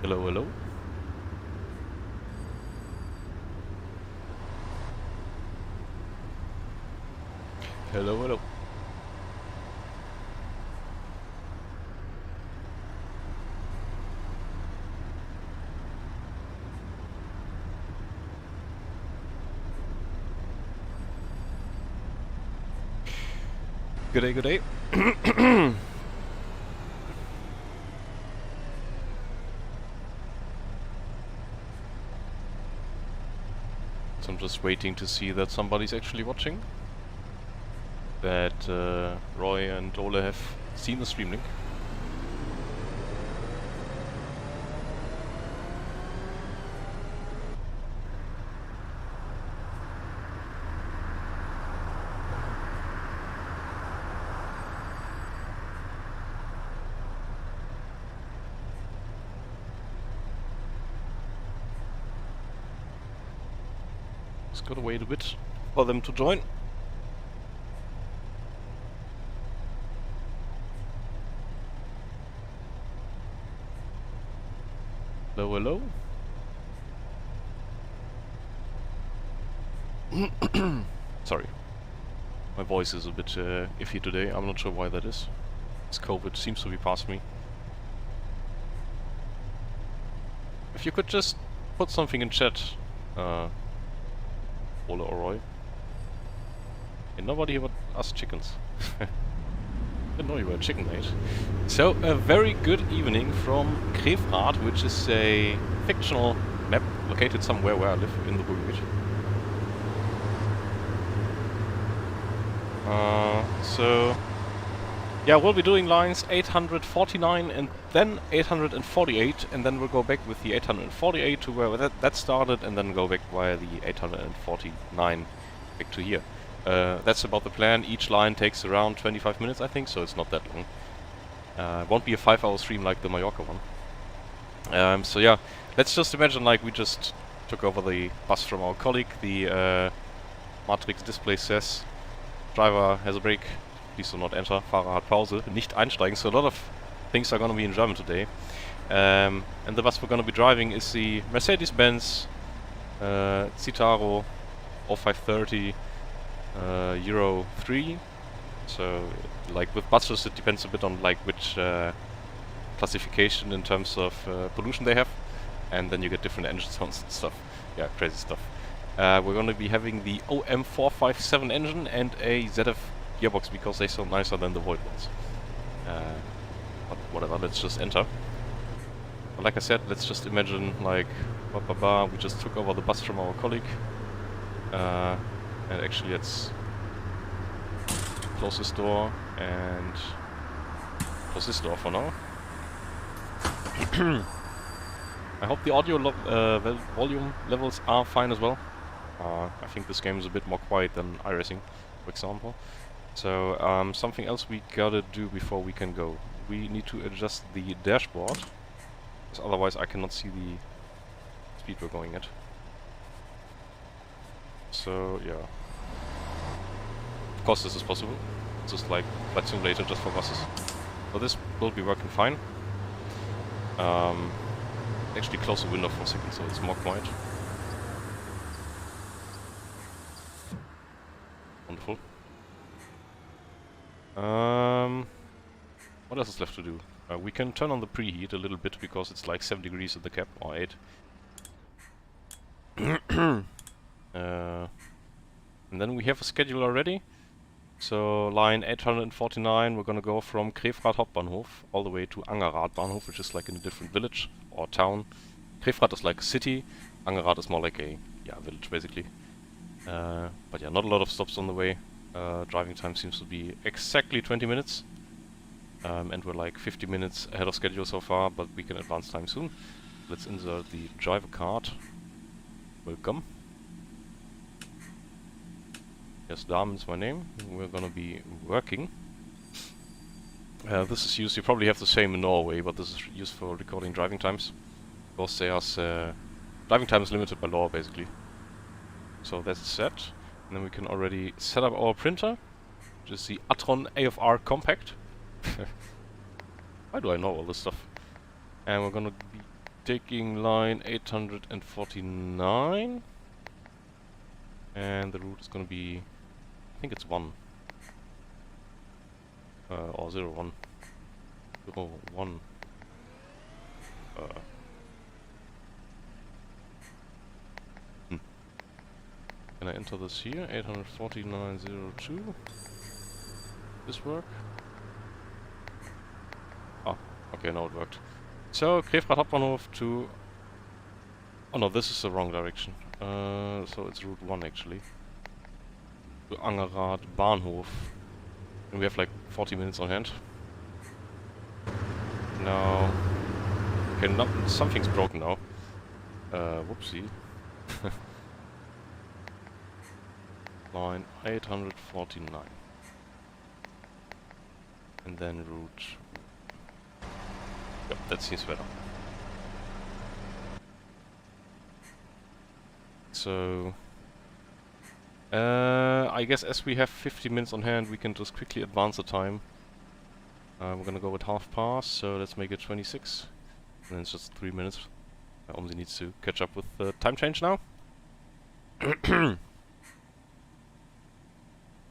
Hello, hello. Hello, hello. Good day, good day. So I'm just waiting to see that somebody's actually watching. That Roy and Ole have seen the stream link. Just gotta wait a bit for them to join. Hello, hello. Sorry. My voice is a bit iffy today. I'm not sure why that is. This COVID seems to be past me. If you could just put something in chat, Ole or Roy. And nobody here but us chickens. Didn't know you were a chicken, mate. So, a very good evening from Krefrath, which is a fictional map located somewhere where I live in the Ruhrgebiet. Yeah, we'll be doing lines 849 and then 848, and then we'll go back with the 848 to where that started, and then go back via the 849 back to here. That's about the plan. Each line takes around 25 minutes, I think, so it's not that long. It won't be a 5-hour stream like the Mallorca one. So yeah, let's just imagine like we just took over the bus from our colleague. The Matrix display says driver has a break, please do not enter, Fahrer hat Pause, nicht einsteigen. So a lot of things are going to be in German today. And the bus we're going to be driving is the Mercedes-Benz Citaro 0530 Euro 3. So like with buses it depends a bit on like which classification in terms of pollution they have, and then you get different engine sounds and stuff. Yeah, crazy stuff. We're going to be having the OM457 engine and a ZF gearbox because they sound nicer than the Void ones. But whatever, let's just enter. But like I said, let's just imagine like we just took over the bus from our colleague. And actually let's close this door and close this door for now. I hope the audio volume levels are fine as well. I think this game is a bit more quiet than iRacing, for example. So something else we gotta do before we can go. We need to adjust the dashboard, because otherwise I cannot see the speed we're going at. So yeah. Of course this is possible. It's just like Flight Simulator just for buses. So this will be working fine. Actually close the window for a second so it's more quiet. Wonderful. What else is left to do? We can turn on the preheat a little bit because it's like 7 degrees at the cap, or 8. And then we have a schedule already. So line 849, we're gonna go from Krefrath Hauptbahnhof all the way to Angerath Bahnhof, which is like in a different village or town. Krefrath is like a city, Angerath is more like a village basically. But yeah, not a lot of stops on the way. Driving time seems to be exactly 20 minutes. And we're like 50 minutes ahead of schedule so far, but we can advance time soon. Let's insert the driver card. Welcome. Yes, Damen is my name. We're gonna be working. This is used, you probably have the same in Norway, but this is used for recording driving times. Because there's driving time is limited by law, basically. So that's set. And then we can already set up our printer, which is the Atron AFR Compact. Why do I know all this stuff? And we're gonna be taking line 849. And the route is gonna be, I think it's 1. Or 01. 01. Can I enter this here? 849.02. This work? Ah, okay, now it worked. So, Krefrath Hauptbahnhof to... Oh no, this is the wrong direction. So it's route 1 actually. To Angerath Bahnhof. And we have like 40 minutes on hand. Now... Okay, something's broken now. Whoopsie. Line 849. And then route... Yep, that seems better. So... I guess as we have 50 minutes on hand, we can just quickly advance the time. We're gonna go with half past, so let's make it 26. And then it's just 3 minutes. OMSI needs to catch up with the time change now.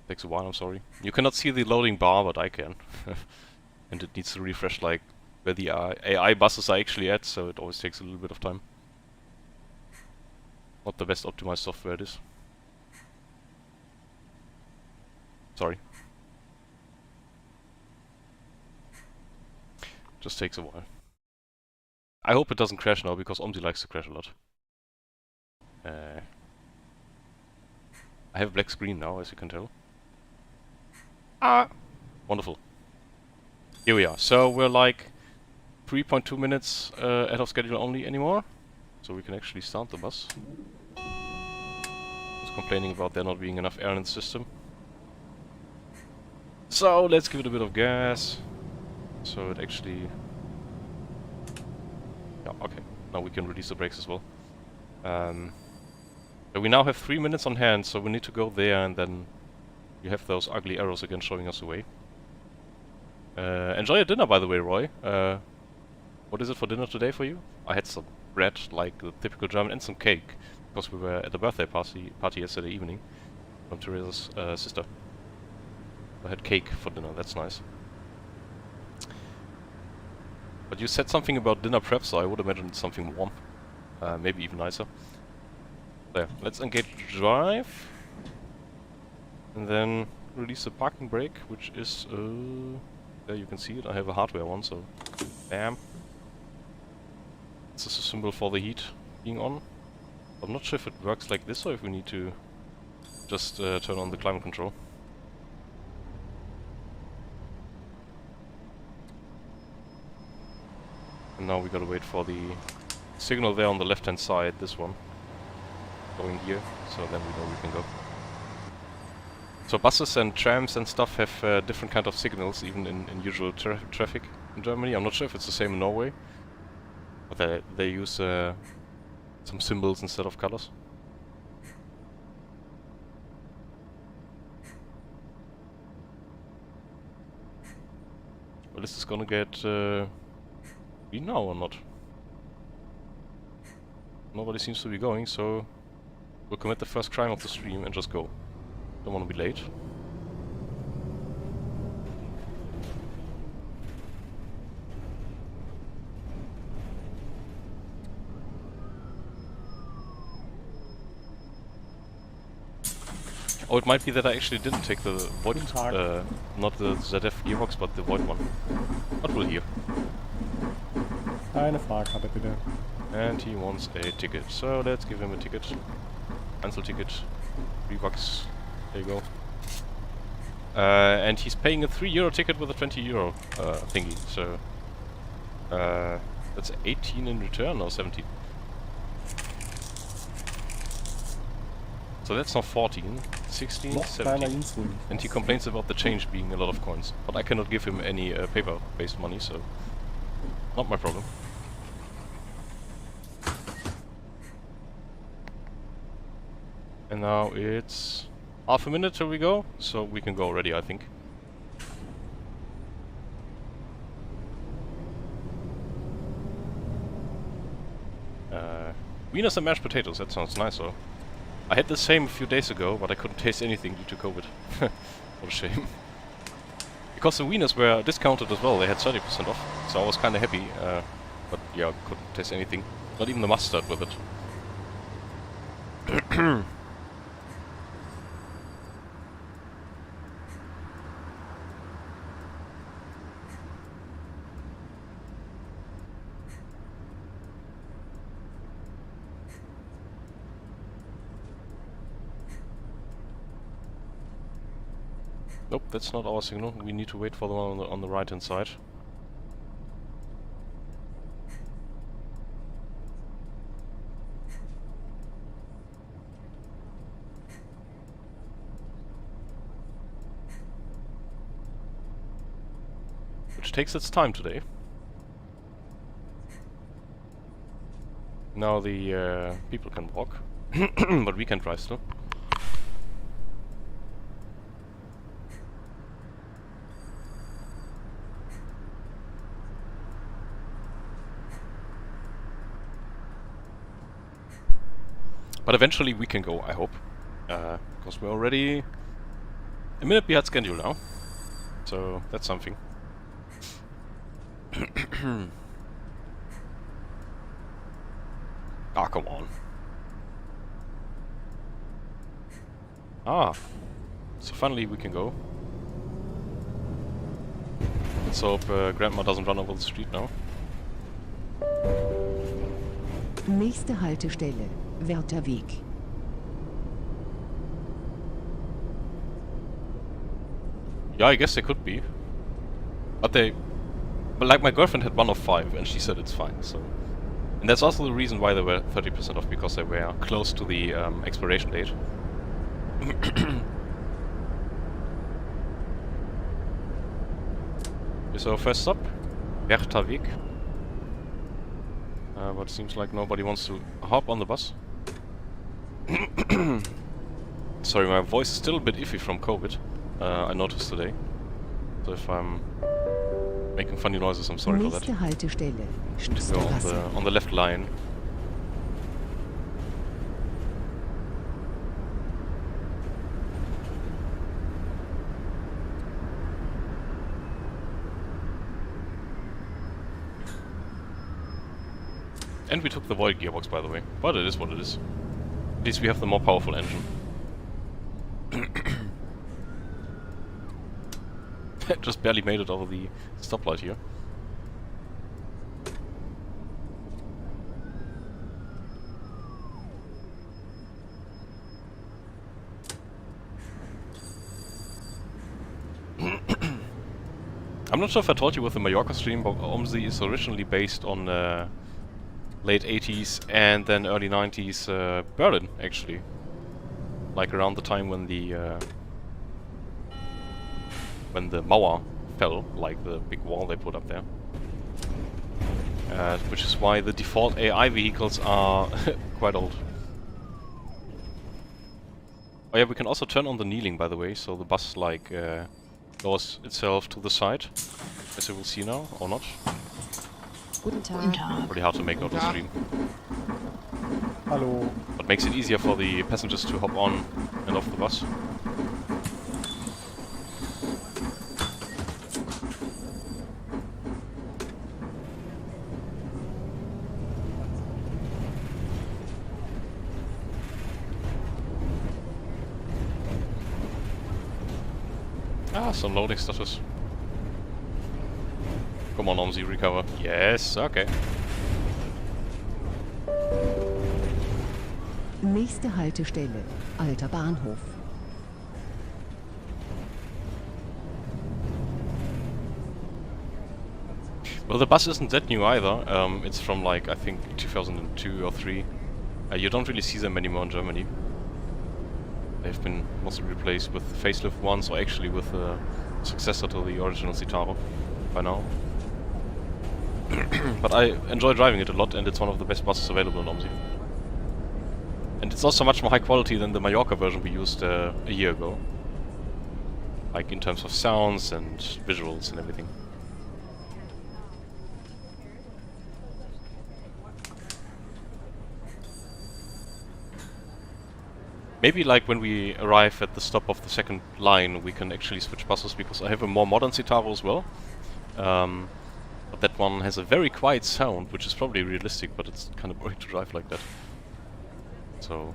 Takes a while, I'm sorry. You cannot see the loading bar, but I can. And it needs to refresh like where the AI buses are actually at, so it always takes a little bit of time. Not the best optimized software it is. Sorry. Just takes a while. I hope it doesn't crash now, because OMSI likes to crash a lot. I have a black screen now, as you can tell. Ah! Wonderful. Here we are. So we're like 3.2 minutes ahead of schedule only anymore. So we can actually start the bus. Just complaining about there not being enough air in the system. So let's give it a bit of gas. So it actually... Yeah, okay. Now we can release the brakes as well. But we now have 3 minutes on hand, so we need to go there and then you have those ugly arrows again showing us the way. Enjoy your dinner, by the way, Roy. What is it for dinner today for you? I had some bread, like the typical German, and some cake, because we were at a birthday party yesterday evening from Teresa's sister. I had cake for dinner, that's nice. But you said something about dinner prep, so I would imagine it's something warm. Maybe even nicer. There, let's engage drive. And then release the parking brake, which is... there you can see it, I have a hardware one, so... Bam! This is a symbol for the heat being on. I'm not sure if it works like this or if we need to just turn on the climate control. And now we gotta wait for the signal there on the left hand side, this one. Going here, so then we know we can go. So buses and trams and stuff have different kind of signals, even in usual traffic in Germany. I'm not sure if it's the same in Norway. But they use some symbols instead of colors. Well, is this gonna get green now or not? Nobody seems to be going, so we'll commit the first crime of the stream and just go. Don't want to be late. Oh, it might be that I actually didn't take the void, not the ZF gearbox, but the void one. But we'll hear. Eine Fahrkarte bitte. And he wants a ticket, so let's give him a ticket. Cancel ticket. $3. There you go. And he's paying a €3 ticket with a €20 thingy, so... that's 18 in return, or 17? So that's not 14, 16, 17. And he complains about the change being a lot of coins. But I cannot give him any paper-based money, so... Not my problem. And now it's... half a minute till we go, so we can go already, I think. Wieners and mashed potatoes, that sounds nice though. I had the same a few days ago, but I couldn't taste anything due to COVID. What a shame. Because the wieners were discounted as well, they had 30% off, so I was kinda happy, but yeah, couldn't taste anything. Not even the mustard with it. Nope, that's not our signal. We need to wait for the one on the right hand side. Which takes its time today. Now the people can walk, but we can drive still. But eventually we can go, I hope. Because we're already a minute behind schedule now. So that's something. Ah, come on. Ah. So finally we can go. Let's hope Grandma doesn't run over the street now. Nächste Haltestelle, Wärterweg. Yeah, I guess they could be. But like my girlfriend had 1 of 5 and she said it's fine, so. And that's also the reason why they were 30% off, because they were close to the expiration date. Here's our first stop, Wärterweg. But it seems like nobody wants to hop on the bus. Sorry, my voice is still a bit iffy from COVID. I noticed today. So if I'm making funny noises, I'm sorry for that. Nächste Haltestelle, To go on the left line. And we took the Void gearbox, by the way. But it is what it is. At least we have the more powerful engine. Just barely made it over the stoplight here. I'm not sure if I told you with the Mallorca stream, but OMSI is originally based on late 80s and then early 90s Berlin, actually. Like around the time when the Mauer fell, like the big wall they put up there. Which is why the default AI vehicles are quite old. Oh yeah, we can also turn on the kneeling, by the way, so the bus like lowers itself to the side, as you will see now, or not. Guten Tag. Pretty hard to make out the stream. Hallo. But makes it easier for the passengers to hop on and off the bus. Ah, some loading status. Come on, OMSI, recover. Yes, okay. Nächste Haltestelle, Alter Bahnhof. Well, the bus isn't that new either. It's from like, I think, 2002 or 3. You don't really see them anymore in Germany. They've been mostly replaced with facelift ones, or actually with a successor to the original Citaro by now. But I enjoy driving it a lot, and it's one of the best buses available in OMSI. And it's also much more high quality than the Mallorca version we used a year ago. Like in terms of sounds and visuals and everything. Maybe like when we arrive at the stop of the second line, we can actually switch buses, because I have a more modern Citaro as well. But that one has a very quiet sound, which is probably realistic, but it's kind of boring to drive like that. So...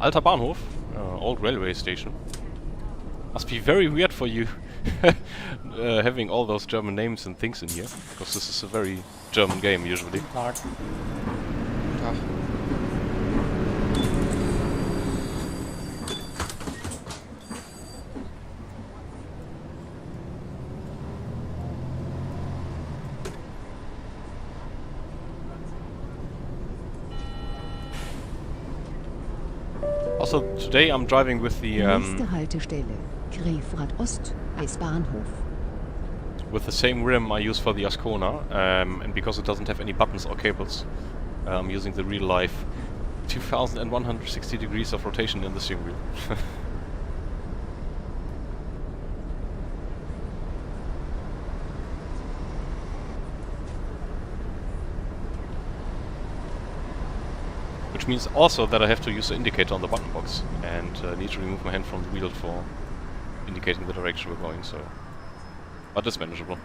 Alter Bahnhof, old railway station. Must be very weird for you having all those German names and things in here, because this is a very German game usually. Guten Tag. Guten Tag. Also, today I'm driving with the Nächste Haltestelle, Krefrath Ost, Eisbahnhof. with the same rim I use for the Ascona, and because it doesn't have any buttons or cables, I'm using the real life 2160 degrees of rotation in the steering wheel. Which means also that I have to use the indicator on the button box, and need to remove my hand from the wheel for indicating the direction we're going, so... But it's manageable.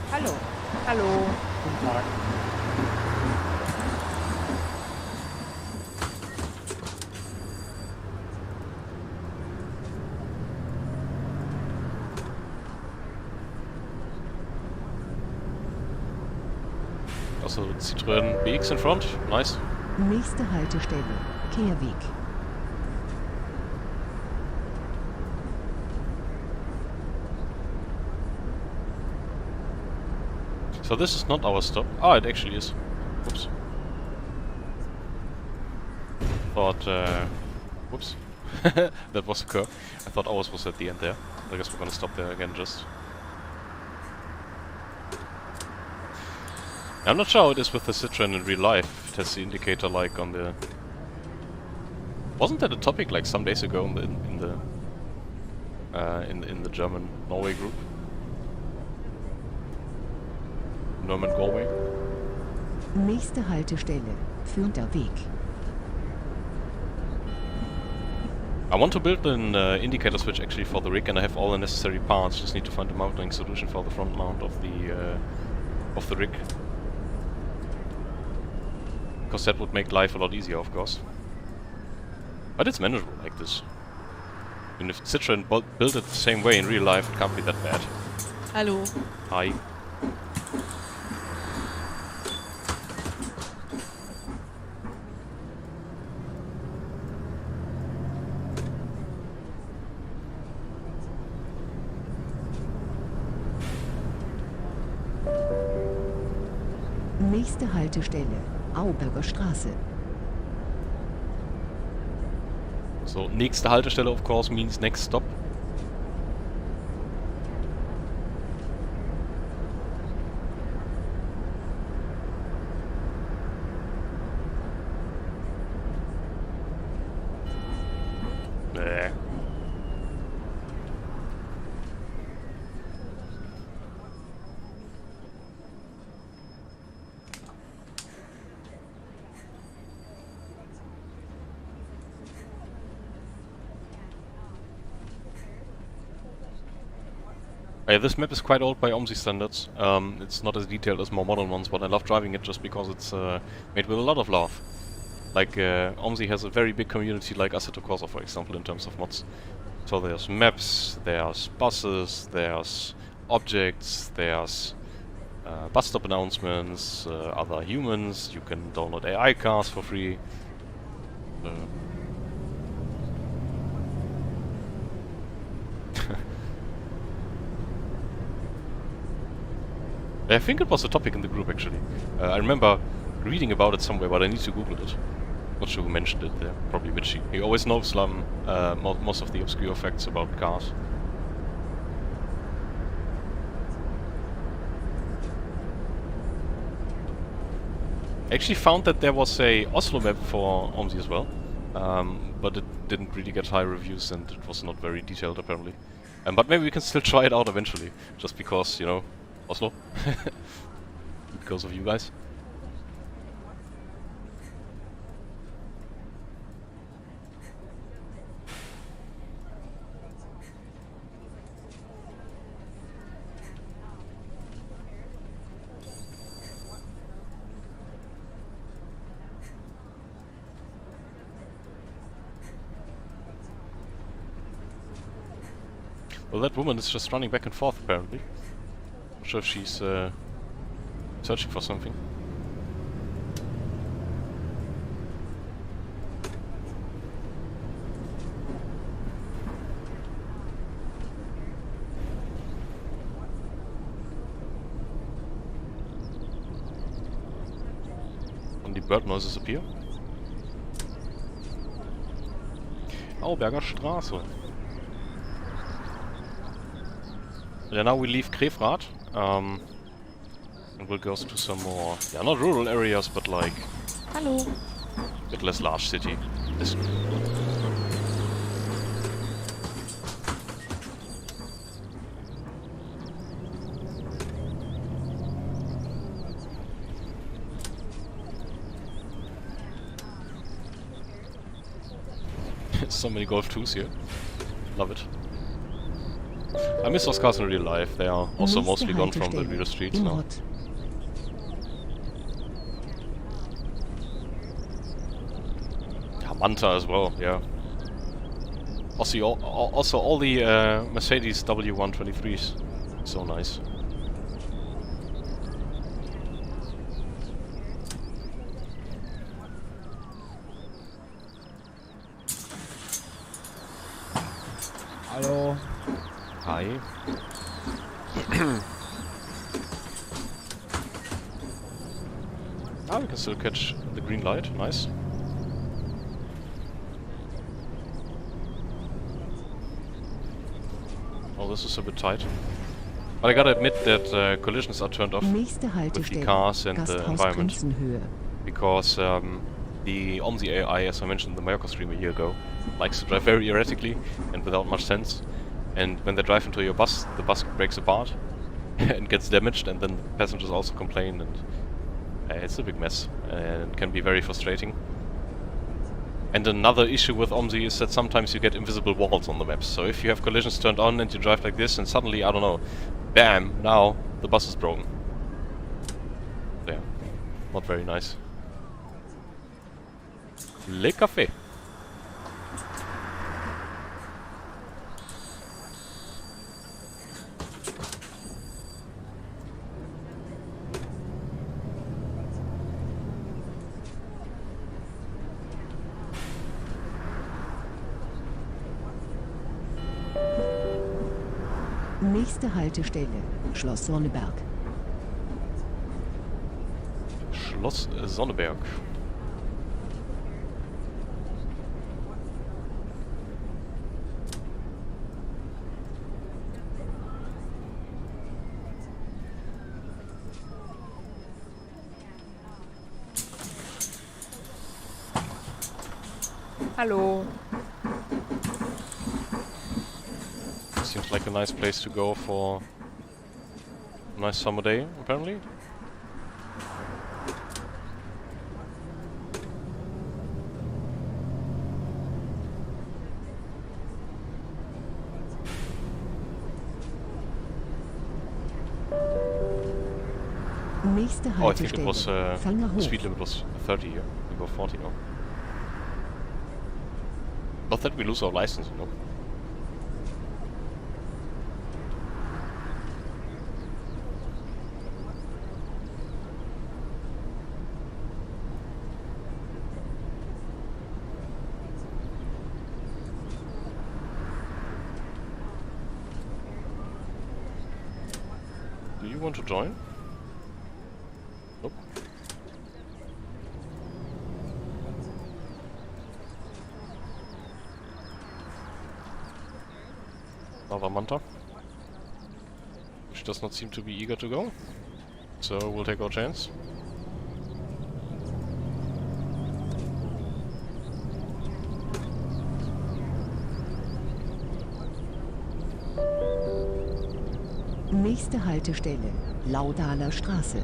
Hallo. Hallo. Guten Tag. Also Citroën BX in front, nice. Nächste Haltestelle, Kehrweg. So this is not our stop. Ah, it actually is. Whoops. Thought, whoops. That was a curve. I thought ours was at the end there. I guess we're gonna stop there again just... I'm not sure how it is with the Citroën in real life. It has the indicator like on the... Wasn't that a topic like some days ago in the German Norway group? Norman Galway? Nächste Haltestelle, 5. Weg. I want to build an indicator switch actually for the rig, and I have all the necessary parts. Just need to find a mounting solution for the front mount of the rig. Because that would make life a lot easier, of course. But it's manageable like this. And if Citroën built it the same way in real life, it can't be that bad. Hallo. Hi. Nächste Haltestelle, Auberger Straße. So, nächste Haltestelle of course means next stop. Bäh. This map is quite old by OMSI standards. It's not as detailed as more modern ones, but I love driving it just because it's made with a lot of love. Like, OMSI has a very big community like Assetto Corsa, for example, in terms of mods. So there's maps, there's buses, there's objects, there's bus stop announcements, other humans, you can download AI cars for free. I think it was a topic in the group actually. I remember reading about it somewhere, but I need to Google it. Not sure who mentioned it there. Probably Mitchie. He always knows most of the obscure facts about cars. I actually found that there was a Oslo map for OMSI as well, but it didn't really get high reviews and it was not very detailed apparently. But maybe we can still try it out eventually, just because, you know, Oslo. Because of you guys. Well, that woman is just running back and forth, apparently. Not sure if she's searching for something. And the bird noises appear. Auberger Straße. Yeah, now we leave Krefrath, and we'll go to some more, yeah, not rural areas, but like, Hallo. a bit less large city. This so many Golf 2s here. Love it. I miss those cars in real life. They are also mostly gone from the real streets now. Yeah, Manta as well, yeah. Also all the Mercedes W123s. So nice. Hallo. Hi. We can still catch the green light. Nice. Oh, this is a bit tight. But I gotta admit that collisions are turned off with the cars and the environment. Because the OMSI AI, as I mentioned in the Mallorca stream a year ago, likes to drive very erratically and without much sense. And when they drive into your bus, the bus breaks apart and gets damaged, and then passengers also complain, and it's a big mess and it can be very frustrating. And another issue with OMSI is that sometimes you get invisible walls on the maps. So if you have collisions turned on and you drive like this, and suddenly, I don't know, bam, now the bus is broken. There. Not very nice. Le Café. Nächste Haltestelle, Schloss Sonneberg. Schloss Sonneberg. Hallo. Seems like a nice place to go for a nice summer day, apparently. Nächste Oh, I think it Haltestelle, was the Fangerhof. speed limit was 30 here. We go 40 now. Not that we lose our license, you know. Do you want to join? Nope. Another Manta. Which does not seem to be eager to go. So we'll take our chance. Nächste Haltestelle, Laudaler Straße.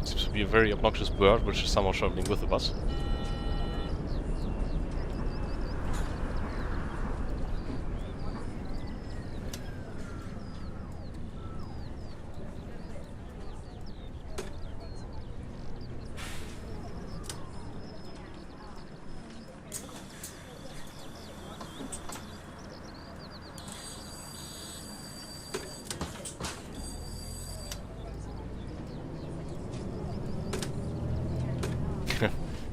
Seems to be a very obnoxious bird which is somehow traveling with the bus.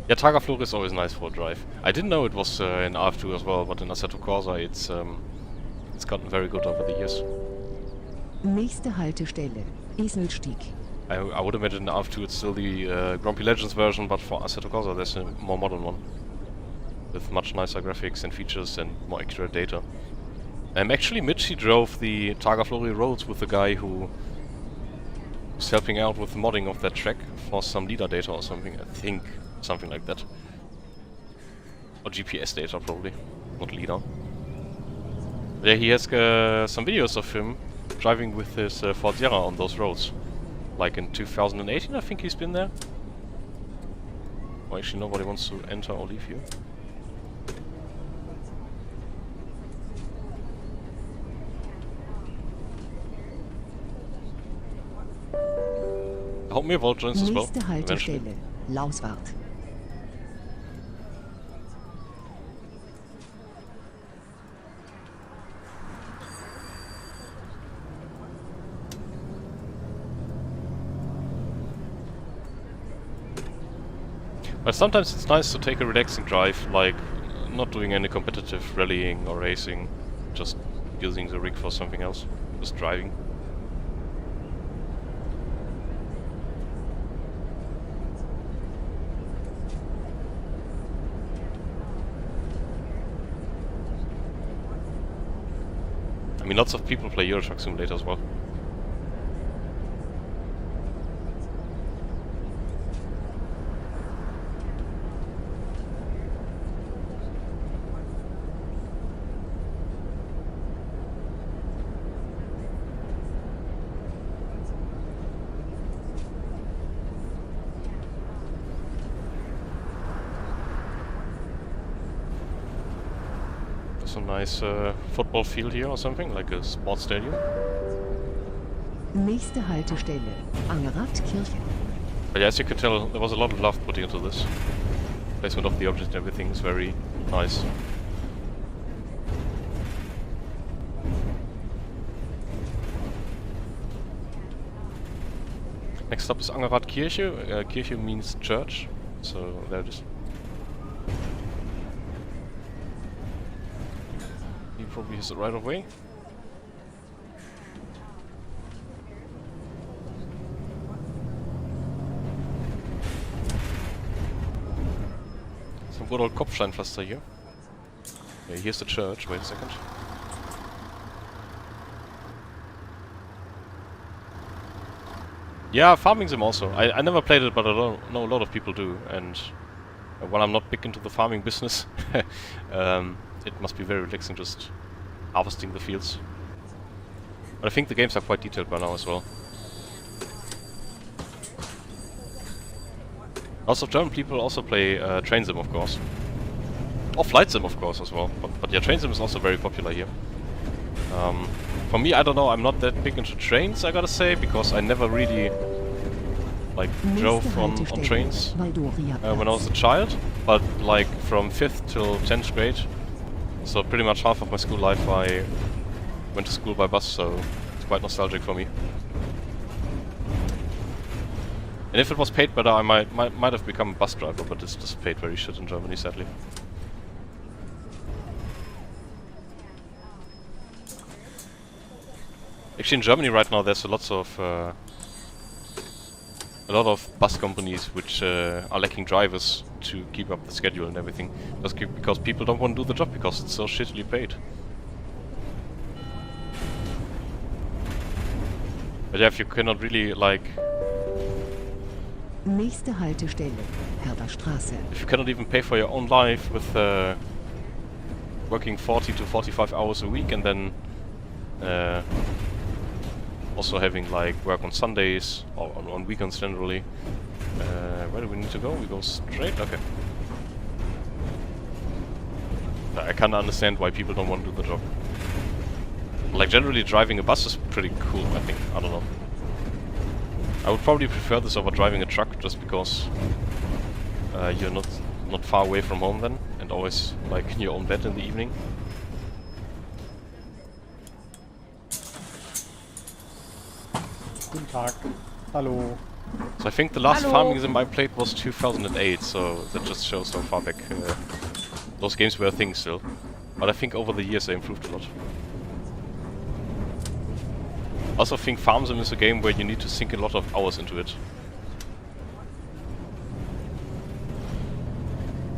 Yeah, Tagaflor is always nice for a drive. I didn't know it was in RF2 as well, but in Assetto Corsa it's gotten very good over the years. Nächste Haltestelle, Eselstieg. I would imagine in RF2 it's still the Grumpy Legends version, but for Assetto Corsa there's a more modern one. With much nicer graphics and features and more accurate data. Actually Mitchie drove the Tagaflori roads with the guy who was helping out with the modding of that track for some LiDAR data or something, I think. Something like that. Or GPS data probably, not LiDAR. Yeah, he has some videos of him driving with his Ford Sierra on those roads. Like in 2018 I think he's been there. Well, actually nobody wants to enter or leave here. I hope Mirwald joins as well. Nächste Haltestelle, Lauswart. But sometimes it's nice to take a relaxing drive, like not doing any competitive rallying or racing, just using the rig for something else, just driving. I mean, lots of people play Euro Truck Simulator as well. There's a nice football field here or something, like a sports stadium. Nächste Haltestelle, Angerath Kirche. But yeah, as you can tell, there was a lot of love put into this. Placement of the object and everything is very nice. Next up is Angerath Kirche. Kirche means church, so there it is. He probably has the right of way. Some good old Kopfsteinpflaster here. Yeah, here's the church. Wait a second. Yeah, farming sim also. I never played it, but I know a lot of people do. And while I'm not big into the farming business, it must be very relaxing just harvesting the fields. But I think the games are quite detailed by now as well. Lots of German people also play train sim, of course. Or flight sim, of course, as well. But yeah, train sim is also very popular here. For me, I don't know, I'm not that big into trains, I gotta say, because I never really like drove on trains when I was a child. But like from 5th till 10th grade, so pretty much half of my school life I went to school by bus, so it's quite nostalgic for me. And if it was paid better, I might have become a bus driver, but it's just paid very shit in Germany, sadly. Actually, in Germany right now, there's a lot of bus companies which are lacking drivers to keep up the schedule and everything, just because people don't want to do the job because it's so shittily paid. But yeah, if you cannot really like Nächste Haltestelle, Herberstraße. If you cannot even pay for your own life with working 40 to 45 hours a week and then also having like work on Sundays or on weekends generally, where do we need to go? We go straight? Okay. I can't understand why people don't want to do the job. Like generally driving a bus is pretty cool, I think. I don't know. I would probably prefer this over driving a truck just because you're not far away from home then and always like in your own bed in the evening. Guten Tag. Hallo. So I think the last Hello. farming sim I played was 2008, so that just shows how far back those games were a thing still. But I think over the years they improved a lot. I also think Farm Sim is a game where you need to sink a lot of hours into it.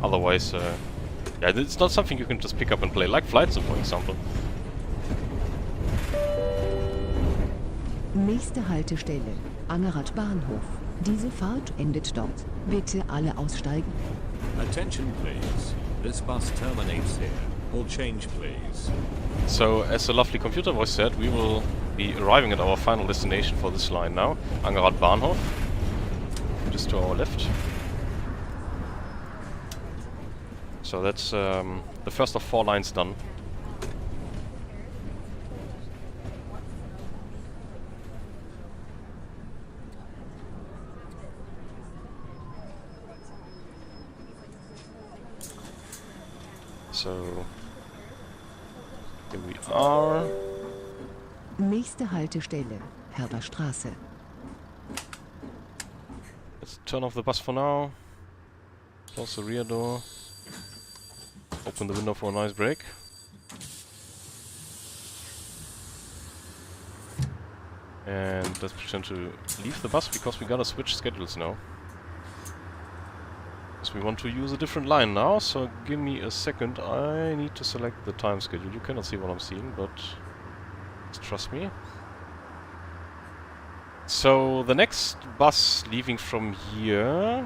Otherwise, yeah, it's not something you can just pick up and play, like Flight Sim, for example. Nächste Haltestelle, Angerath Bahnhof. Diese Fahrt endet dort. Bitte alle aussteigen. Attention please. This bus terminates here. All change please. So, as the lovely computer voice said, we will be arriving at our final destination for this line now. Angerath Bahnhof. Just to our left. So that's the first of 4 lines done. So here we are. Nächste Haltestelle, Herberstraße. Let's turn off the bus for now. Close the rear door. Open the window for a nice break. And let's pretend to leave the bus because we gotta switch schedules now. Because we want to use a different line now, so give me a second. I need to select the time schedule. You cannot see what I'm seeing, but just trust me. So the next bus leaving from here,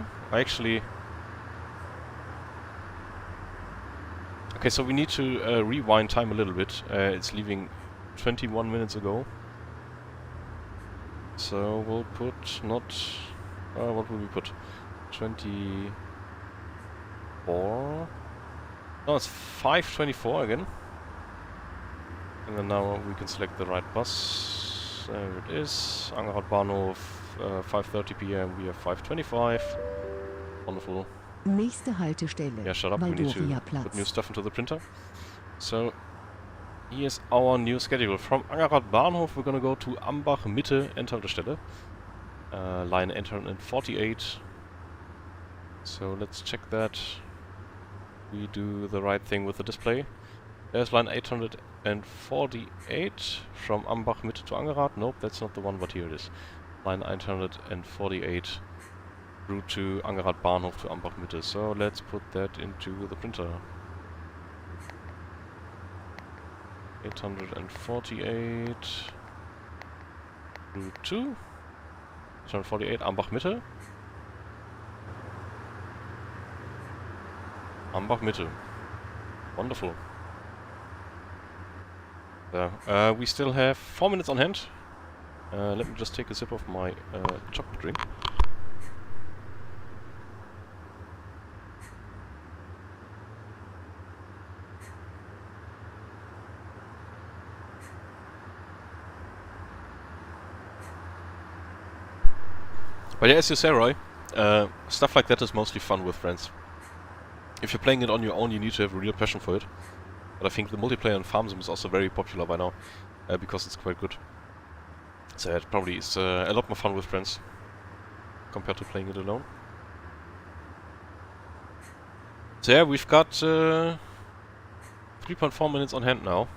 okay, so we need to rewind time a little bit. It's leaving 21 minutes ago. So we'll put what will we put? 24? No, it's 5:24 again. And then now we can select the right bus. There it is. Angerath Bahnhof, 5:30 PM. We have 5:25. Wonderful. Nächste Haltestelle, Yeah, shut up. We need to Waldorfia put new Platz. stuff into the printer. So, here's our new schedule. From Angerath Bahnhof, we're gonna go to Ambach Mitte Endhaltestelle. Line 848. So, let's check that we do the right thing with the display. There's line 848 from Ambach Mitte to Angerath. Nope, that's not the one, but here it is. Line 848. Route to Angerath Bahnhof to Ambach Mitte. So let's put that into the printer. 848 Route 2 848 Ambach Mitte. Ambach Mitte. Wonderful. There. We still have 4 minutes on hand. Let me just take a sip of my chocolate drink. But yeah, as you say, Roy, stuff like that is mostly fun with friends. If you're playing it on your own, you need to have a real passion for it. But I think the multiplayer in Farm Sim is also very popular by now, because it's quite good. So it probably is a lot more fun with friends, compared to playing it alone. So yeah, we've got 3.4 minutes on hand now.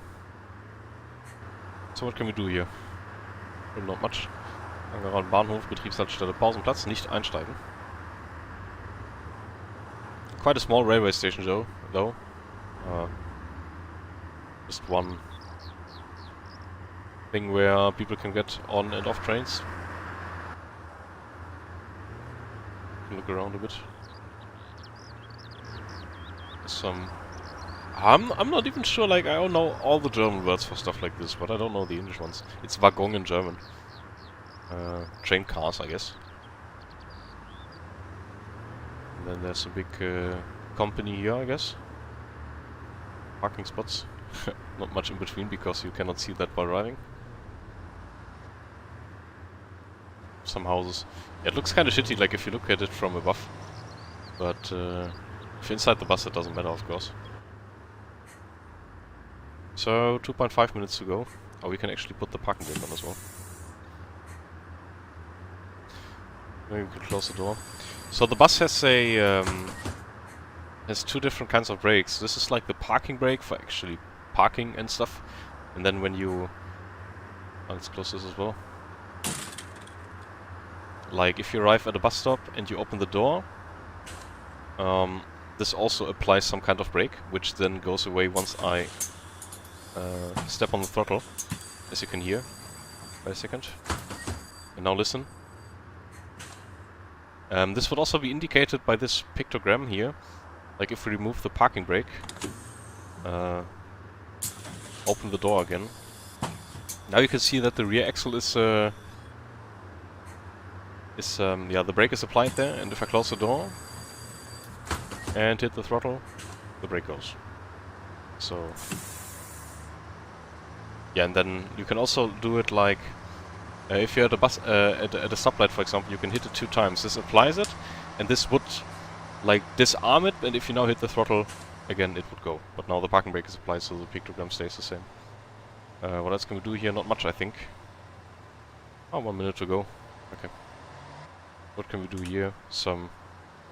So what can we do here? Well, not much. Angerath Bahnhof, Betriebshaltestelle, Pausenplatz, nicht einsteigen. Quite a small railway station though. Just one thing where people can get on and off trains. can look around a bit. Some... I'm not even sure, like, I don't know all the German words for stuff like this, but I don't know the English ones. It's Waggon in German. Train cars, I guess. And then there's a big company here, I guess. Parking spots. Not much in between because you cannot see that while driving. Some houses. Yeah, it looks kind of shitty, like if you look at it from above. But if you're inside the bus, it doesn't matter, of course. So 2.5 minutes to go. Oh, we can actually put the parking brake on as well. Maybe we can close the door. So the bus has a has two different kinds of brakes. This is like the parking brake for actually parking and stuff. And then when you... let's close this as well. Like if you arrive at a bus stop and you open the door, this also applies some kind of brake, which then goes away once I step on the throttle, as you can hear. Wait a second. And now listen. This would also be indicated by this pictogram here. Like if we remove the parking brake, open the door again. Now you can see that the rear axle is yeah, the brake is applied there, and if I close the door and hit the throttle, the brake goes. So yeah, and then you can also do it like if you're at a bus at a stoplight, for example, you can hit it 2 times. This applies it, and this would like disarm it, and if you now hit the throttle again, it would go. But now the parking brake is applied, so the pictogram stays the same. What else can we do here? Not much, I think. Oh, 1 minute to go. Okay. What can we do here? Some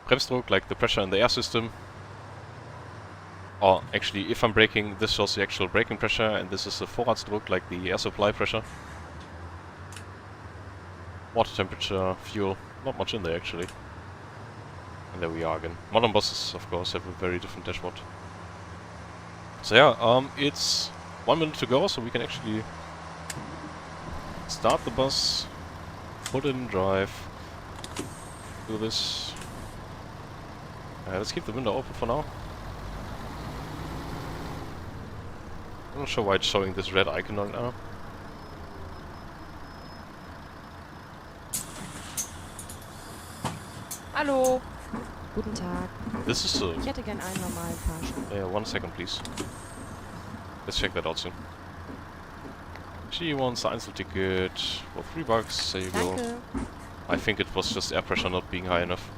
Bremsdruck, like the pressure in the air system. Or actually, if I'm braking, this shows the actual braking pressure, and this is the Vorratsdruck, like the air supply pressure. Water temperature, fuel, not much in there actually. And there we are again. Modern buses, of course, have a very different dashboard. So yeah, it's 1 minute to go, so we can actually start the bus, put it in drive, do this. Let's keep the window open for now. I'm not sure why it's showing this red icon right now. Hallo. Guten Tag. This is Ich hätte gern einen normalen Fahrschein. yeah, 1 second please. Let's check that out soon. She wants the Einzelticket for $3. There you go. Danke. I think it was just air pressure not being high enough.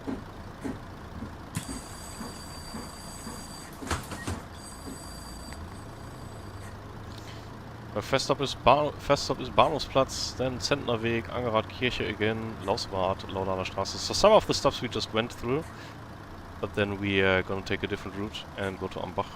First stop is Bahnhofsplatz, then Zentnerweg, Angerath Kirche again, Lausbad, Laudaner Straße. So some of the stops we just went through, but then we are gonna take a different route and go to Ambach.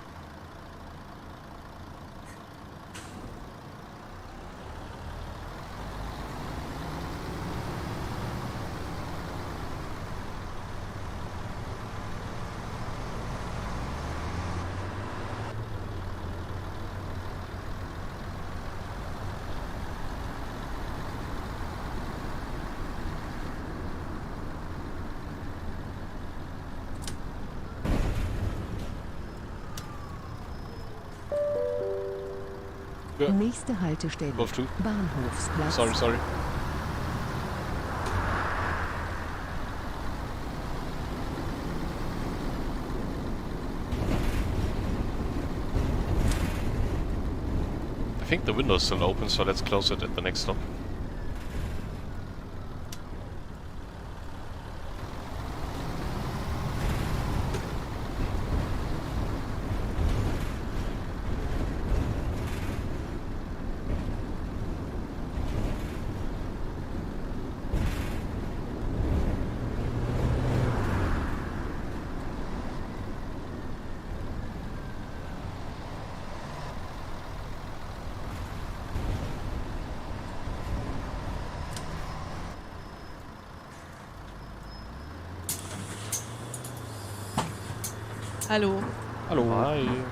Yeah. Nächste Haltestelle. Golf 2. Bahnhofsplatz. Sorry. I think the window is still open, so let's close it at the next stop. Hallo. Hallo. Hi. Guten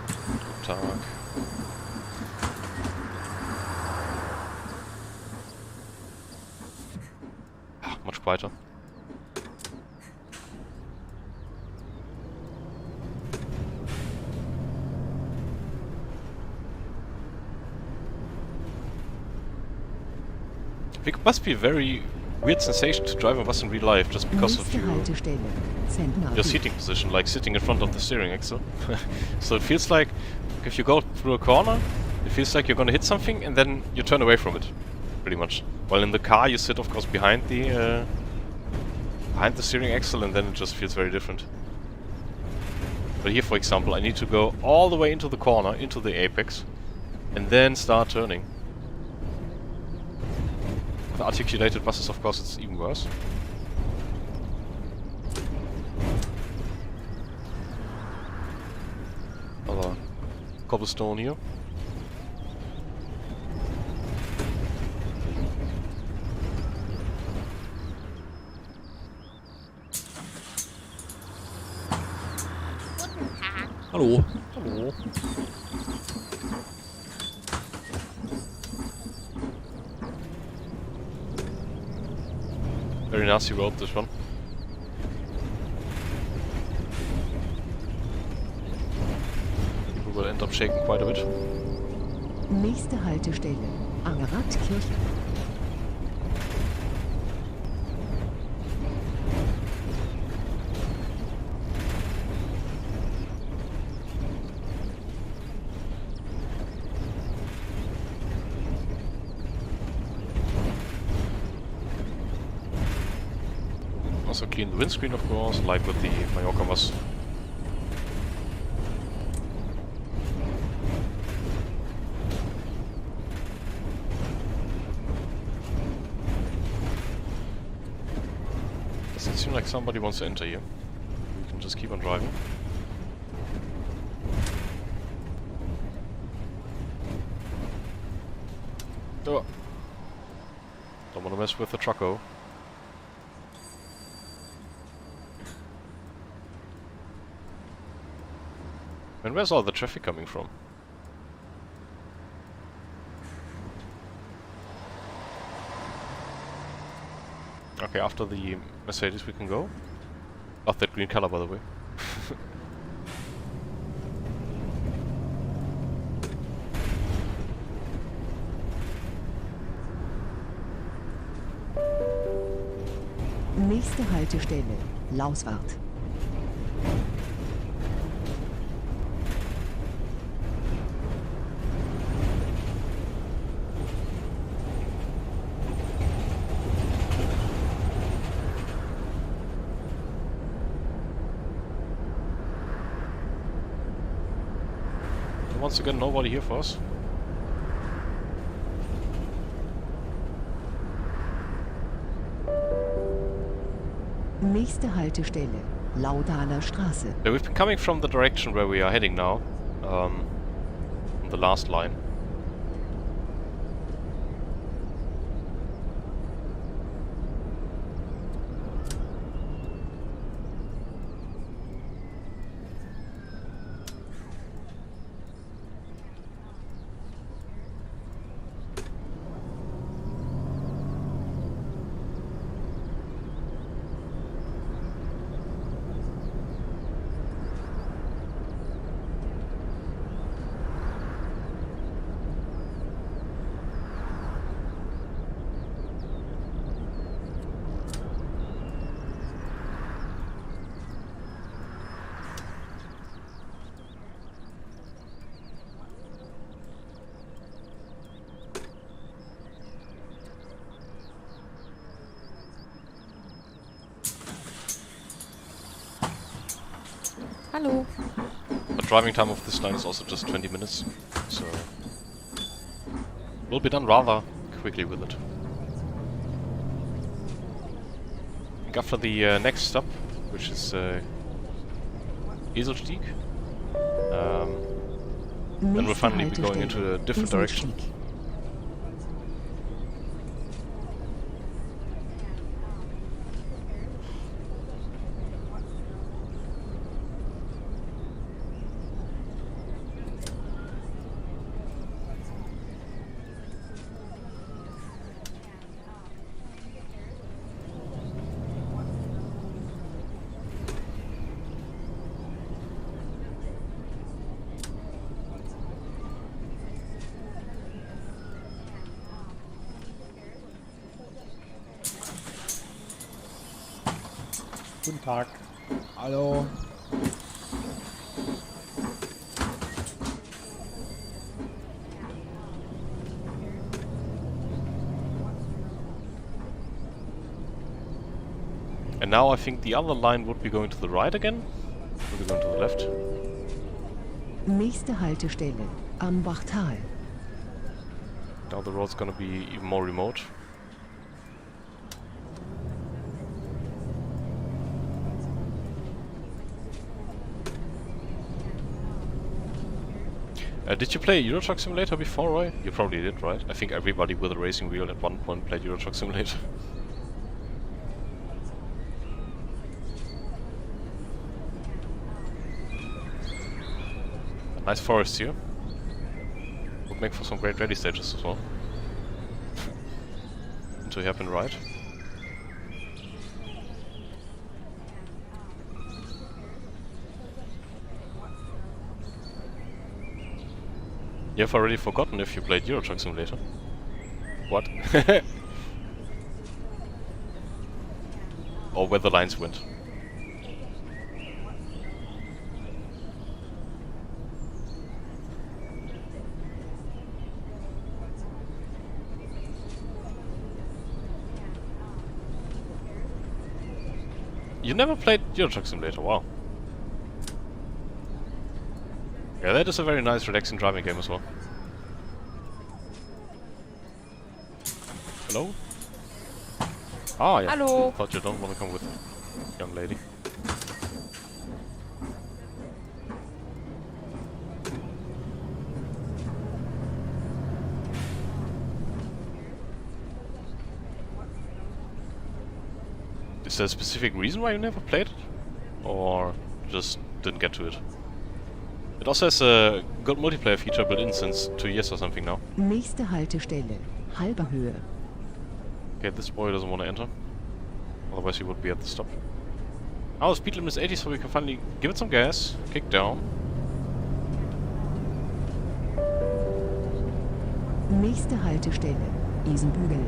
Tag. Ah, much quieter. It must be a very weird sensation to drive a bus in real life, just because of Nächste Haltestelle. Zentner your Weg. seating position, like sitting in front of the steering axle. So it feels like if you go through a corner, it feels like you're gonna hit something and then you turn away from it, pretty much. While in the car you sit, of course, behind the steering axle, and then it just feels very different. But here, for example, I need to go all the way into the corner, into the apex, and then start turning. With articulated buses, of course, it's even worse. Another cobblestone here. Hallo. Hello. Very nasty road, this one. People will end up shaking quite a bit. Nächste Haltestelle. Angerath-Kirche. Also clean the windscreen, of course, like with the Mallorca bus. Doesn't seem like somebody wants to enter here. We can just keep on driving. Oh. Don't want to mess with the trucko. And where's all the traffic coming from? Okay, after the Mercedes we can go. Love that green color, by the way. Nächste Haltestelle. Lauswart. Once again, nobody here for us. Nächste Haltestelle. Laudaler Straße. Yeah, we've been coming from the direction where we are heading now. On the last line. Hallo. The driving time of this line is also just 20 minutes, so we'll be done rather quickly with it. I think after the next stop, which is Eselstieg, then we'll finally be going into a different direction. Eselstieg. Guten Tag. Hallo. And now I think the other line would be going to the right again. Would be going to the left. Nächste Haltestelle, Ambachtal. Now the road's gonna be even more remote. Did you play Euro Truck Simulator before, Roy? You probably did, right? I think everybody with a racing wheel at one point played Euro Truck Simulator. Nice forest here. Would make for some great rally stages as well. Until you happen right. You have already forgotten if you played Euro Truck Simulator. What? Or where the lines went. You never played Euro Truck Simulator, wow. Yeah, that is a very nice, relaxing driving game as well. Hello? Ah, yeah. Hallo. Thought you don't want to come with me, young lady. Is there a specific reason why you never played it? Or just didn't get to it? It also has a good multiplayer feature built in since 2 years or something now. Nächste Haltestelle, halber Höhe. Okay, this boy doesn't want to enter. Otherwise he would be at the stop. Now the speed limit is 80, so we can finally give it some gas, kick down. Nächste Haltestelle, Isenbügel.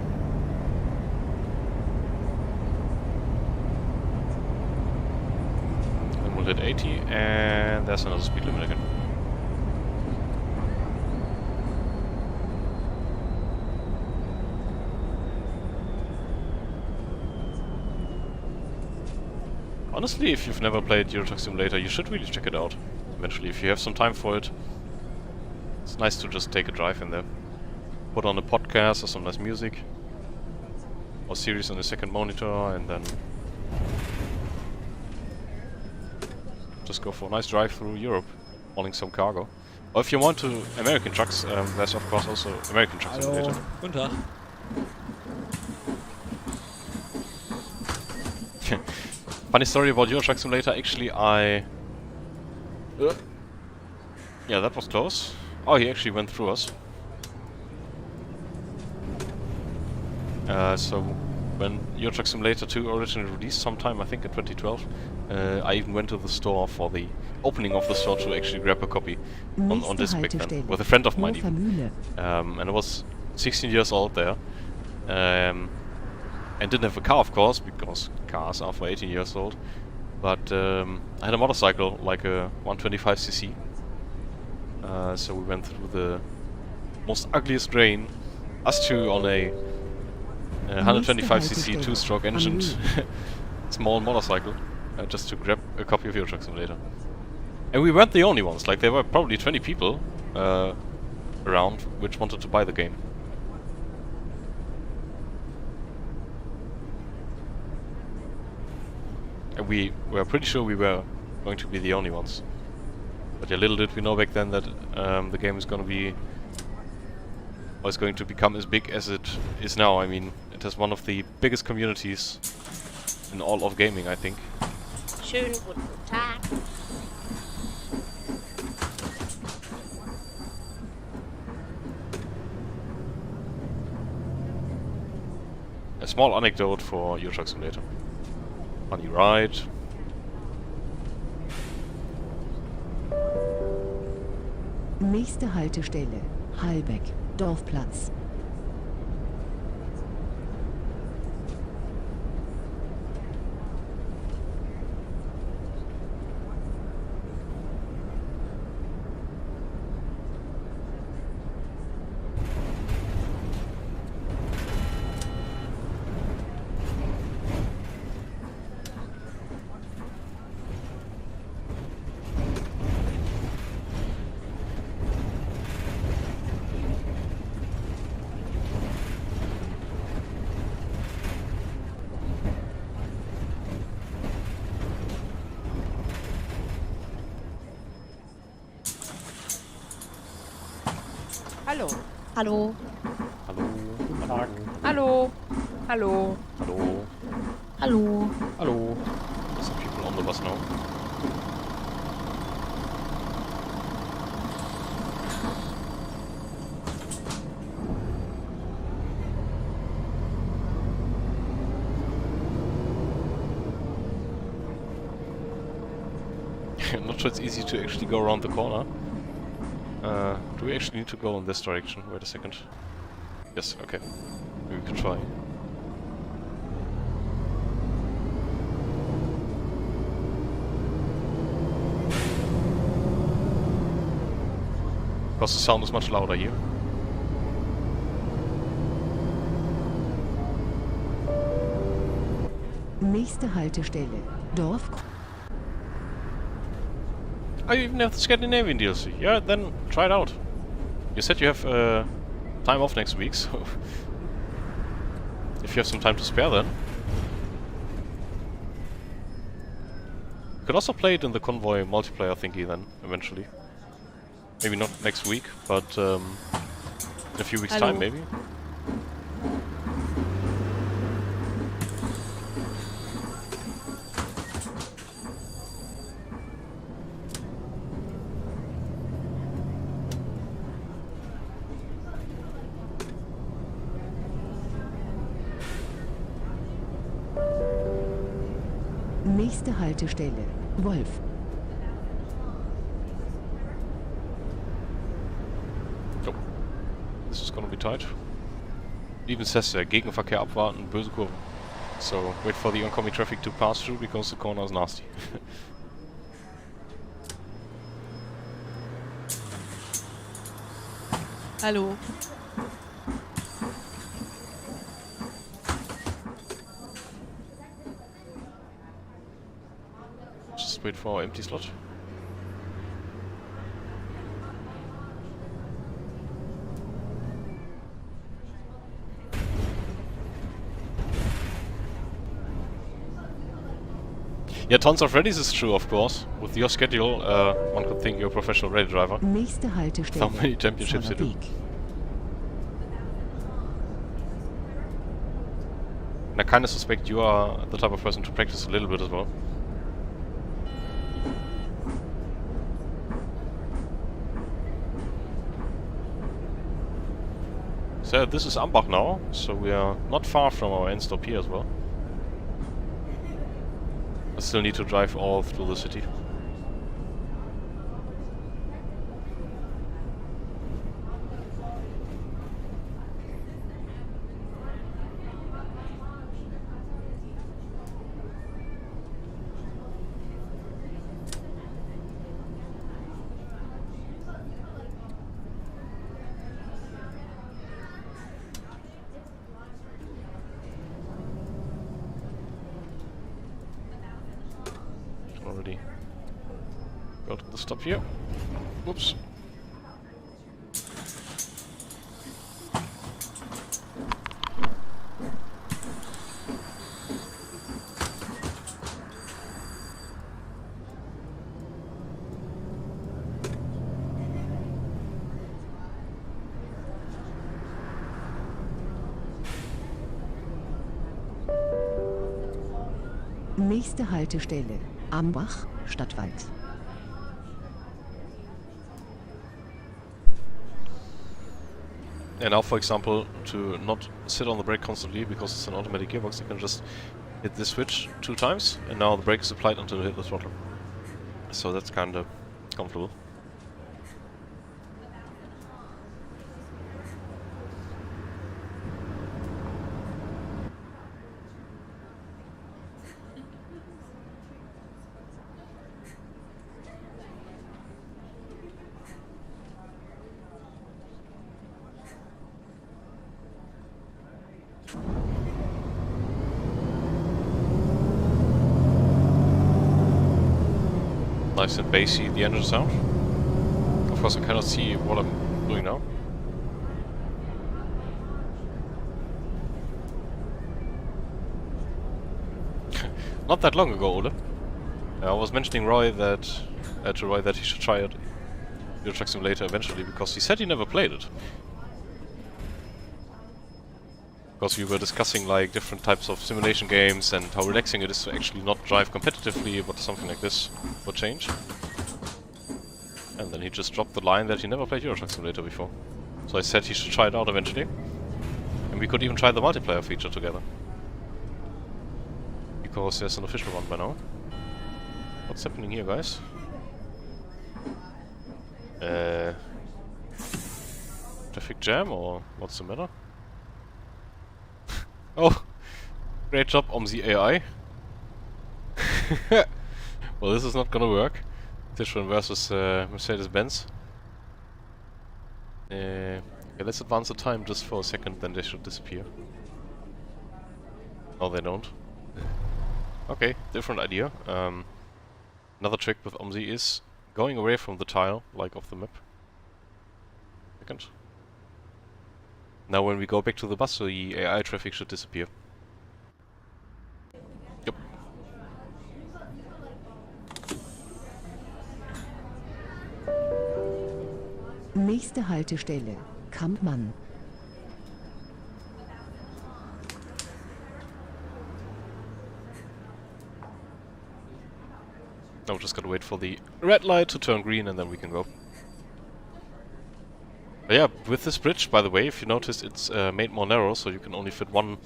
Then we'll hit 80, and there's another speed limit again. Honestly, if you've never played Euro Truck Simulator, you should really check it out. Eventually, if you have some time for it. It's nice to just take a drive in there. Put on a podcast or some nice music. Or series on the second monitor, and then just go for a nice drive through Europe, hauling some cargo. Or if you want to American trucks, there's of course also American Truck Simulator. Guten Tag. Funny story about Euro Truck Simulator, actually yeah, that was close. Oh, he actually went through us. So, when Euro Truck Simulator 2 originally released sometime, I think in 2012, I even went to the store for the opening of the store to actually grab a copy on this back then, with a friend of mine even. And I was 16 years old there. And didn't have a car, of course, because cars are for 18 years old. But I had a motorcycle, like a 125cc. So we went through the most ugliest rain, us two on a 125cc two-stroke engined small motorcycle, just to grab a copy of Euro Truck Simulator. And we weren't the only ones, like there were probably 20 people around which wanted to buy the game. And we were pretty sure we were going to be the only ones. But yeah, little did we know back then that the game is going to be, or is going to become as big as it is now. I mean, it has one of the biggest communities in all of gaming, I think. Schönen guten Tag. A small anecdote for Euro Truck Simulator. Funny ride. Nächste Haltestelle, Halbeck, Dorfplatz. Hallo. Hallo. Hallo. Guten Tag. Hallo. Hallo. Hallo. Hallo. Hallo. There's some people on the bus now. I'm not sure it's easy to actually go around the corner. Do we actually need to go in this direction? Wait a second. Yes, okay. Maybe we can try. Because the sound is much louder here. Nächste Haltestelle, Dorf. Oh, you even have the Scandinavian DLC. Yeah, then try it out. You said you have time off next week, so if you have some time to spare then. You could also play it in the Convoy multiplayer thingy then, eventually. Maybe not next week, but in a few weeks' time maybe. Nächste Haltestelle, Wolf. Oh. This is gonna be tight. Even says there, Gegenverkehr abwarten, böse Kurve. So wait for the oncoming traffic to pass through because the corner is nasty. Hallo. Just wait for our empty slot. Yeah, tons of rallies is true, of course. With your schedule, one could think you're a professional rally driver. Nächste Haltestelle, How many championships you do? Weg. And I kind of suspect you are the type of person to practice a little bit as well. So this is Ambach now, so we are not far from our end stop here as well. I still need to drive all through the city. Already got the stop here. Whoops. Nächste Haltestelle, Ambach, Stadtwald. And now, for example, to not sit on the brake constantly because it's an automatic gearbox, you can just hit this switch 2 times, and now the brake is applied until you hit the throttle. So that's kind of comfortable. Nice and bassy, the engine sound. Of course I cannot see what I'm doing now. Not that long ago, Ole. I was mentioning Roy that to Roy that he should try it, Euro Truck Simulator eventually, because he said he never played it. Because we were discussing like different types of simulation games and how relaxing it is to actually not drive competitively, but something like this would change. And then he just dropped the line that he never played Euro Truck Simulator before. So I said he should try it out eventually. And we could even try the multiplayer feature together. Because there's an official one by now. What's happening here, guys? Traffic jam, or what's the matter? Oh! Great job, OMSI AI. Well, this is not gonna work. Citroen versus Mercedes-Benz. Yeah, let's advance the time just for a second, then they should disappear. No, they don't. Okay, different idea. Another trick with OMSI is going away from the tile, like of the map. Second. Now when we go back to the bus, the AI traffic should disappear. Yep. Nächste Haltestelle, Kampmann. Now we just gotta wait for the red light to turn green and then we can go. But yeah, with this bridge, by the way, if you noticed, it's made more narrow, so you can only fit one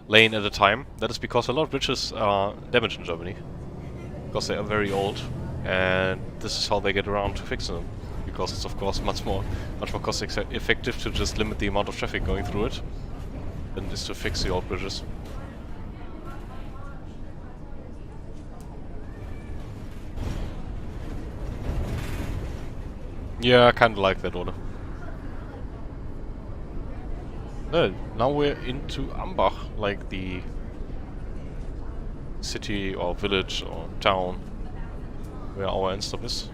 lane at a time. That is because a lot of bridges are damaged in Germany. Because they are very old, and this is how they get around to fixing them. Because it's of course much more cost effective to just limit the amount of traffic going through it than it is to fix the old bridges. Yeah, I kinda like that order. Well, now we're into Ambach, like the city or village or town where our end stop is.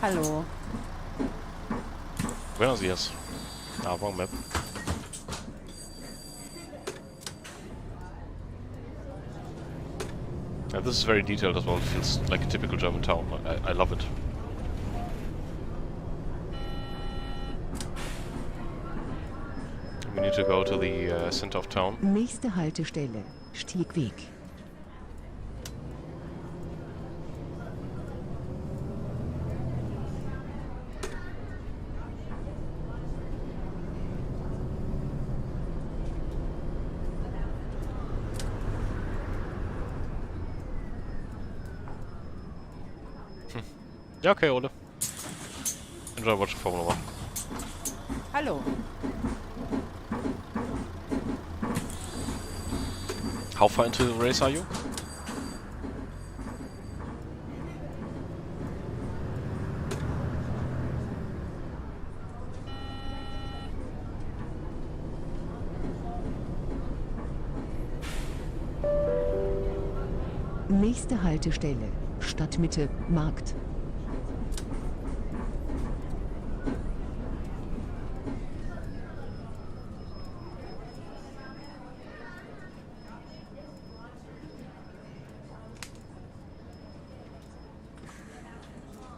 Hallo. Buenos dias. Ah, wrong map. Yeah, this is very detailed as well. It feels like a typical German town. I love it. We need to go to the center of town. Nächste Haltestelle, Stiegweg. Ja, okay, Ole. Enjoy watching Formula 1. Hallo. How far into the race are you? Nächste Haltestelle, Stadtmitte, Markt.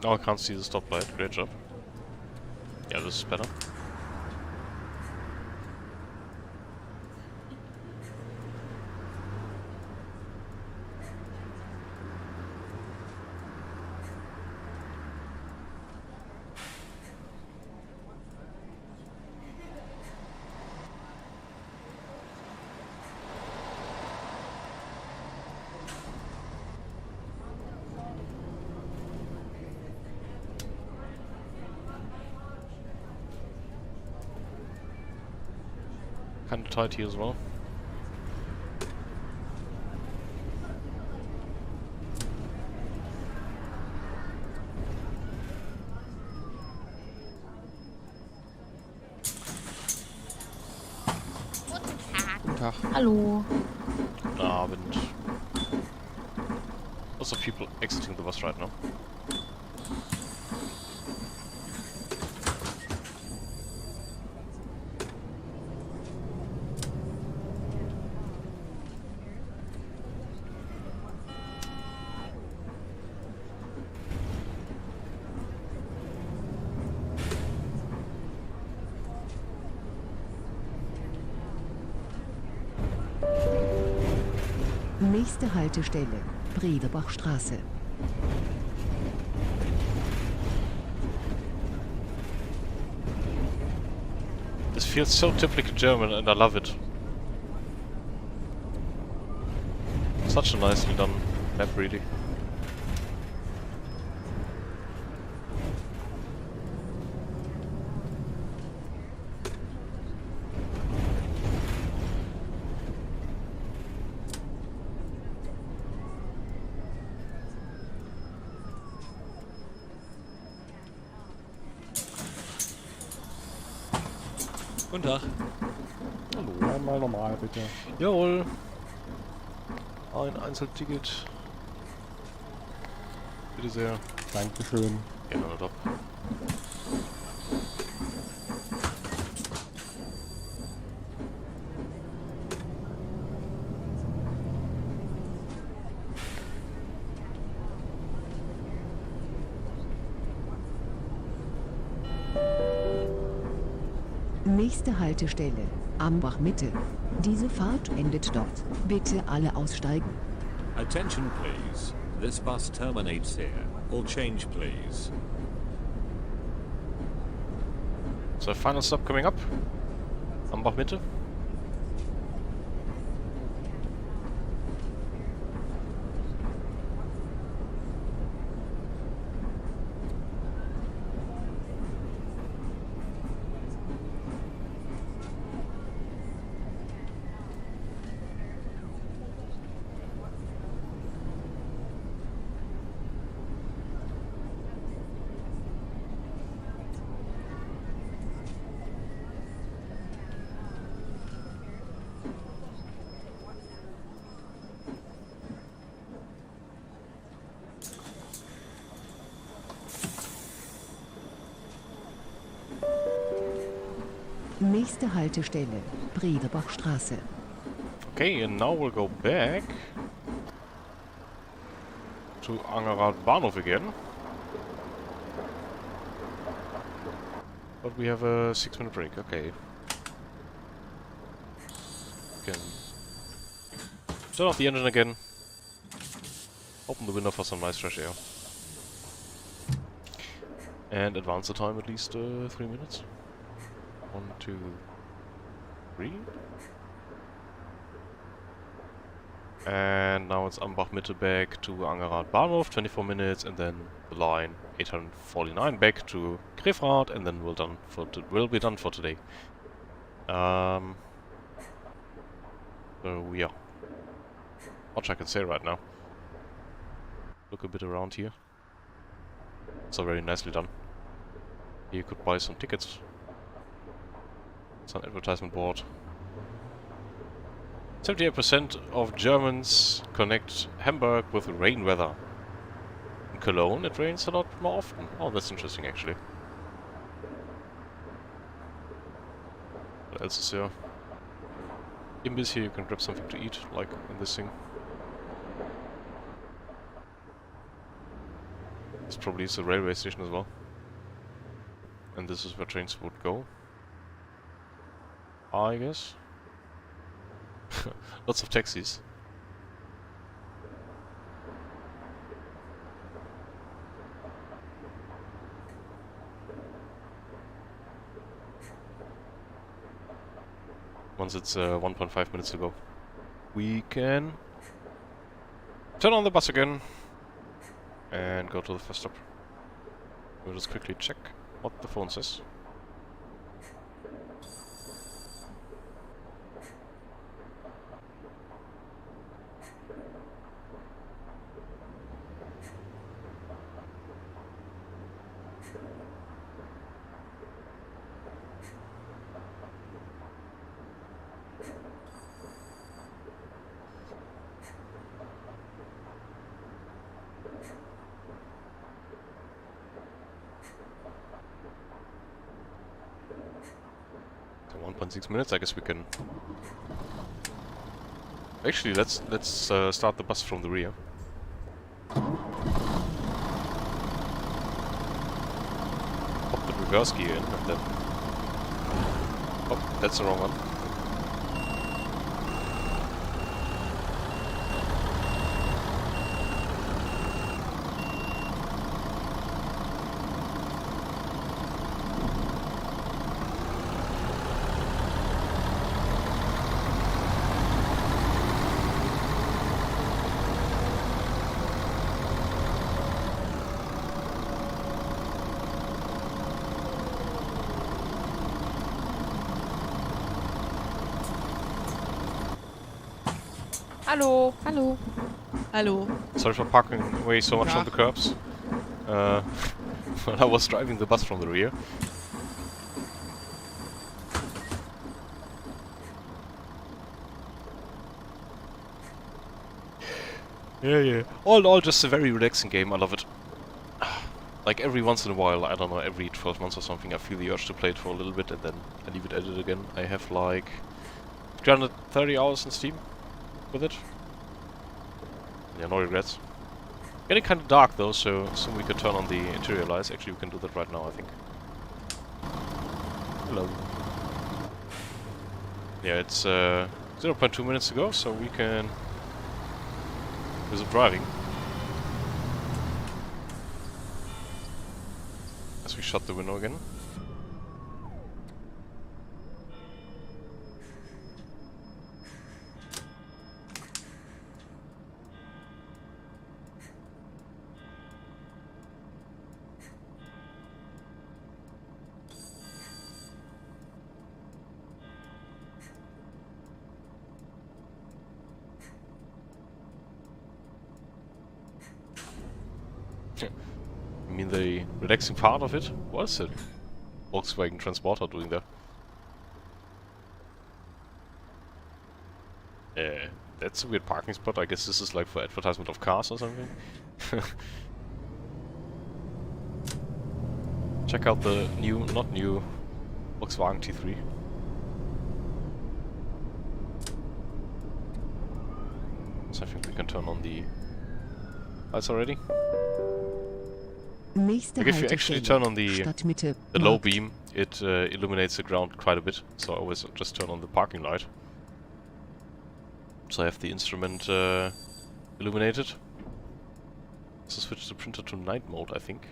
Oh, I can't see the stoplight. Great job. Yeah, this is better. Kinda tight here as well. Guten Tag. Hallo. Guten Abend. Lots of people exiting the bus right now. Nächste Haltestelle, Bredebachstraße. This feels so typically German and I love it. Such a nicely done map, really. Guten Tag. Hallo. Einmal normal, bitte. Jawohl. Ein Einzelticket. Bitte sehr. Dankeschön. Gerne, top. Nächste Haltestelle, Ambach Mitte. Diese Fahrt endet dort. Bitte alle aussteigen. Attention please. This bus terminates here. All change please. So final stop coming up. Ambach Mitte. Nächste Haltestelle, Bredebachstraße. Okay, and now we'll go back to Angerath Bahnhof again. But we have a 6-minute break, okay. Can turn off the engine again. Open the window for some nice fresh air. And advance the time at least 3 minutes. 1, 2, 3. And now it's Ambach Mitte back to Angerath Bahnhof, 24 minutes, and then the line 849 back to Krefrath, and then we'll be done for today. So yeah, much I can say right now. Look a bit around here. It's all very nicely done. Here you could buy some tickets. It's an advertisement board. 78% of Germans connect Hamburg with rain weather. In Cologne it rains a lot more often. Oh, that's interesting actually. What else is here? Imbiss here, you can grab something to eat, like in this thing. This probably is a railway station as well. And this is where trains would go, I guess. Lots of taxis. Once it's 1.5 minutes to go, we can turn on the bus again and go to the first stop. We'll just quickly check what the phone says. So 1.6 minutes, I guess we can... Actually, let's start the bus from the rear. Pop the reverse gear in and then... Oh, that's the wrong one. Hallo. Hallo. Hallo. Sorry for parking away so much on the curbs. When I was driving the bus from the rear. Yeah. All in all, just a very relaxing game. I love it. Like every once in a while, I don't know, every 12 months or something, I feel the urge to play it for a little bit and then I leave it at it again. I have like 330 hours in Steam with it. Yeah, no regrets. Getting kind of dark though, so soon we could turn on the interior lights. Actually, we can do that right now, I think. Hello. Yeah, it's 0.2 minutes to go, so we can resume driving. As we shut the window again. I mean, the relaxing part of it? What is it? Volkswagen Transporter doing there? That's a weird parking spot. I guess this is like for advertisement of cars or something. Check out the new, not new, Volkswagen T3. So I think we can turn on the lights already. Nächste Like if you actually Haltestelle, turn on the Stadtmitte, low Markt. beam, it illuminates the ground quite a bit, so I always just turn on the parking light. So I have the instrument illuminated. So switch the printer to night mode, I think.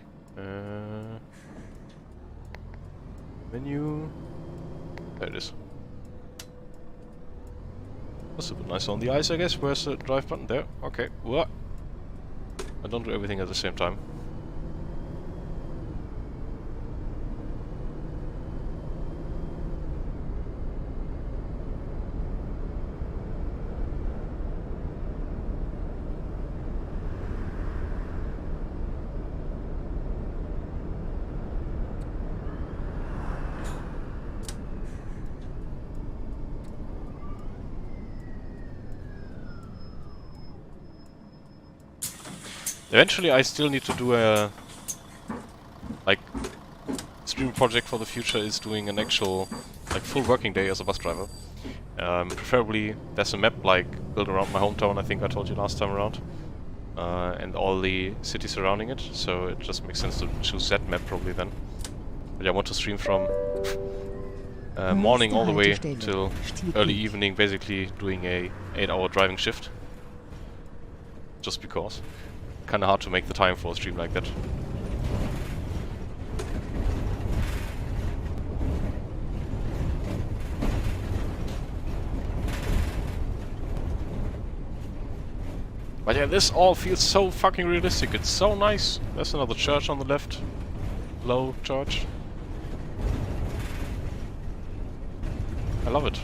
Menu. There it is. That's a bit nice on the eyes, I guess. Where's the drive button? There. Okay. What? I don't do everything at the same time. Eventually I still need to do a like stream project for the future is doing an actual like full working day as a bus driver. Preferably there's a map like built around my hometown, I think I told you last time around. And all the cities surrounding it, so it just makes sense to choose that map probably then. But I want to stream from morning all the way till early evening, basically doing a 8-hour driving shift. Just because. Kinda hard to make the time for a stream like that. But yeah, this all feels so fucking realistic. It's so nice. There's another church on the left. Low church. I love it.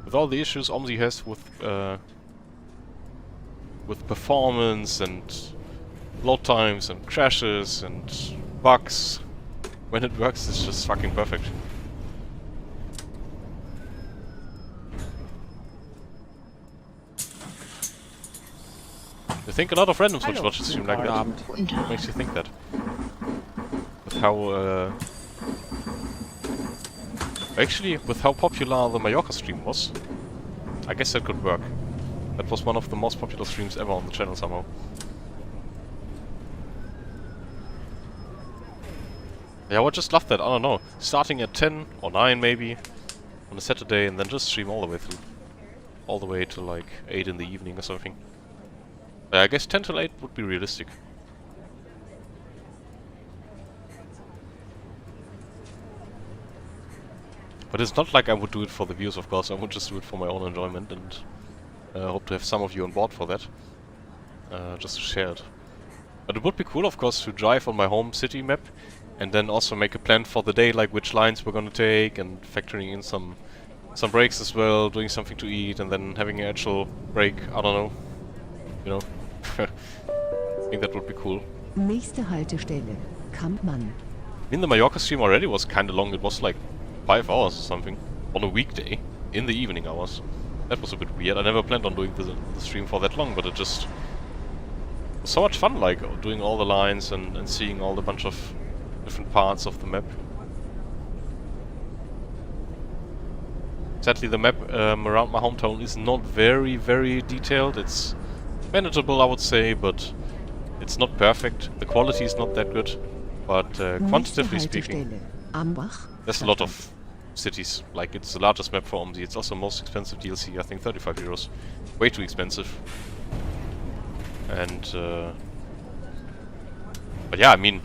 With all the issues OMSI has with performance and load times and crashes and bugs, when it works it's just fucking perfect. You think a lot of randoms would watch a stream like that? What makes you think that? With how actually, with how popular the Mallorca stream was, I guess that could work. That was one of the most popular streams ever on the channel somehow. Yeah, I would just love that, I don't know. Starting at 10 or 9 maybe on a Saturday and then just stream all the way through. All the way to like 8 in the evening or something. I guess 10 till 8 would be realistic. But it's not like I would do it for the views, of course. I would just do it for my own enjoyment and hope to have some of you on board for that. Just to share it. But it would be cool, of course, to drive on my home city map and then also make a plan for the day, like which lines we're gonna take, and factoring in some breaks as well, doing something to eat, and then having an actual break. I don't know, you know. I think that would be cool. Nächste Haltestelle, Kampmann. I mean, the Mallorca stream already was kind of long. It was like 5 hours or something on a weekday in the evening hours. That was a bit weird. I never planned on doing the stream for that long, but it just was so much fun, like doing all the lines and seeing all the bunch of different parts of the map. Sadly, the map around my hometown is not very, very detailed. It's manageable, I would say, but it's not perfect. The quality is not that good, but Nächste quantitatively speaking, Haltestelle, Ambach. there's a lot of cities. Like, it's the largest map for OMSI. It's also the most expensive DLC, I think 35 euros. Way too expensive. And, but yeah, I mean,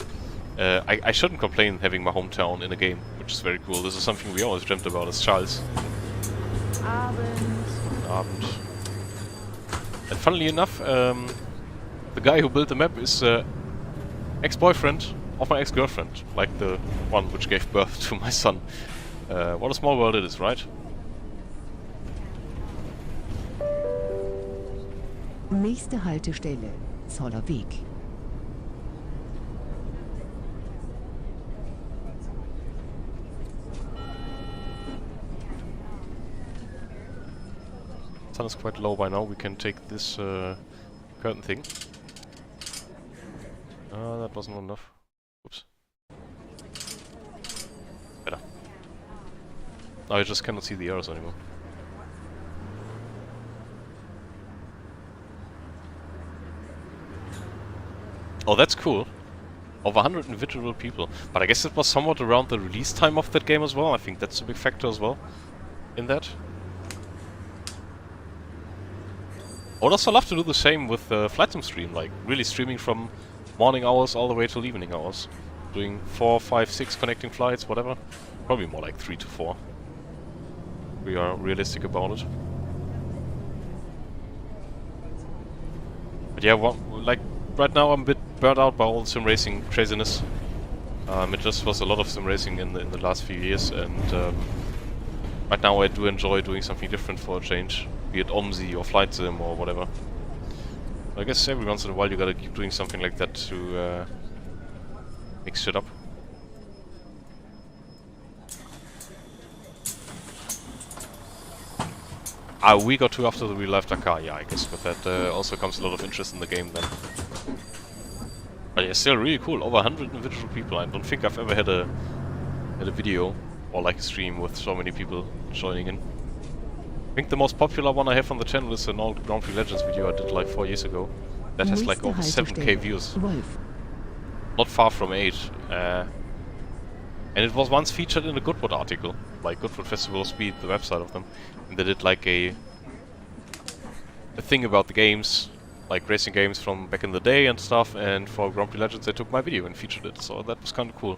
I shouldn't complain having my hometown in a game, which is very cool. This is something we always dreamt about as Charles. Abend. And funnily enough, the guy who built the map is ex-boyfriend of my ex-girlfriend, like the one which gave birth to my son. What a small world it is, right? Nächste Haltestelle, Zoller Weg. Sun is quite low by now. We can take this curtain thing. That wasn't enough. Oops. Better. Now I just cannot see the arrows anymore. Oh, that's cool. Over 100 individual people. But I guess it was somewhat around the release time of that game as well. I think that's a big factor as well in that. I would also love to do the same with Flight Sim stream, like really streaming from morning hours all the way till evening hours. Doing 4, 5, 6 connecting flights, whatever. Probably more like 3 to 4. We are realistic about it. But yeah, like right now I'm a bit burnt out by all the sim racing craziness. It just was a lot of sim racing in the last few years, and right now I do enjoy doing something different for a change. Be it OMSI or Flight Sim or whatever. I guess every once in a while you gotta keep doing something like that to mix shit up. A week or two after the real life Dakar, yeah, I guess with that also comes a lot of interest in the game then. But yeah, still really cool. Over 100 individual people. I don't think I've ever had a video or like a stream with so many people joining in. I think the most popular one I have on the channel is an old Grand Prix Legends video I did like 4 years ago. That has like over 7k views. Wolf. Not far from 8. And it was once featured in a Goodwood article. Like Goodwood Festival of Speed, the website of them. And they did like a thing about the games, like racing games from back in the day and stuff, and for Grand Prix Legends they took my video and featured it, so that was kind of cool.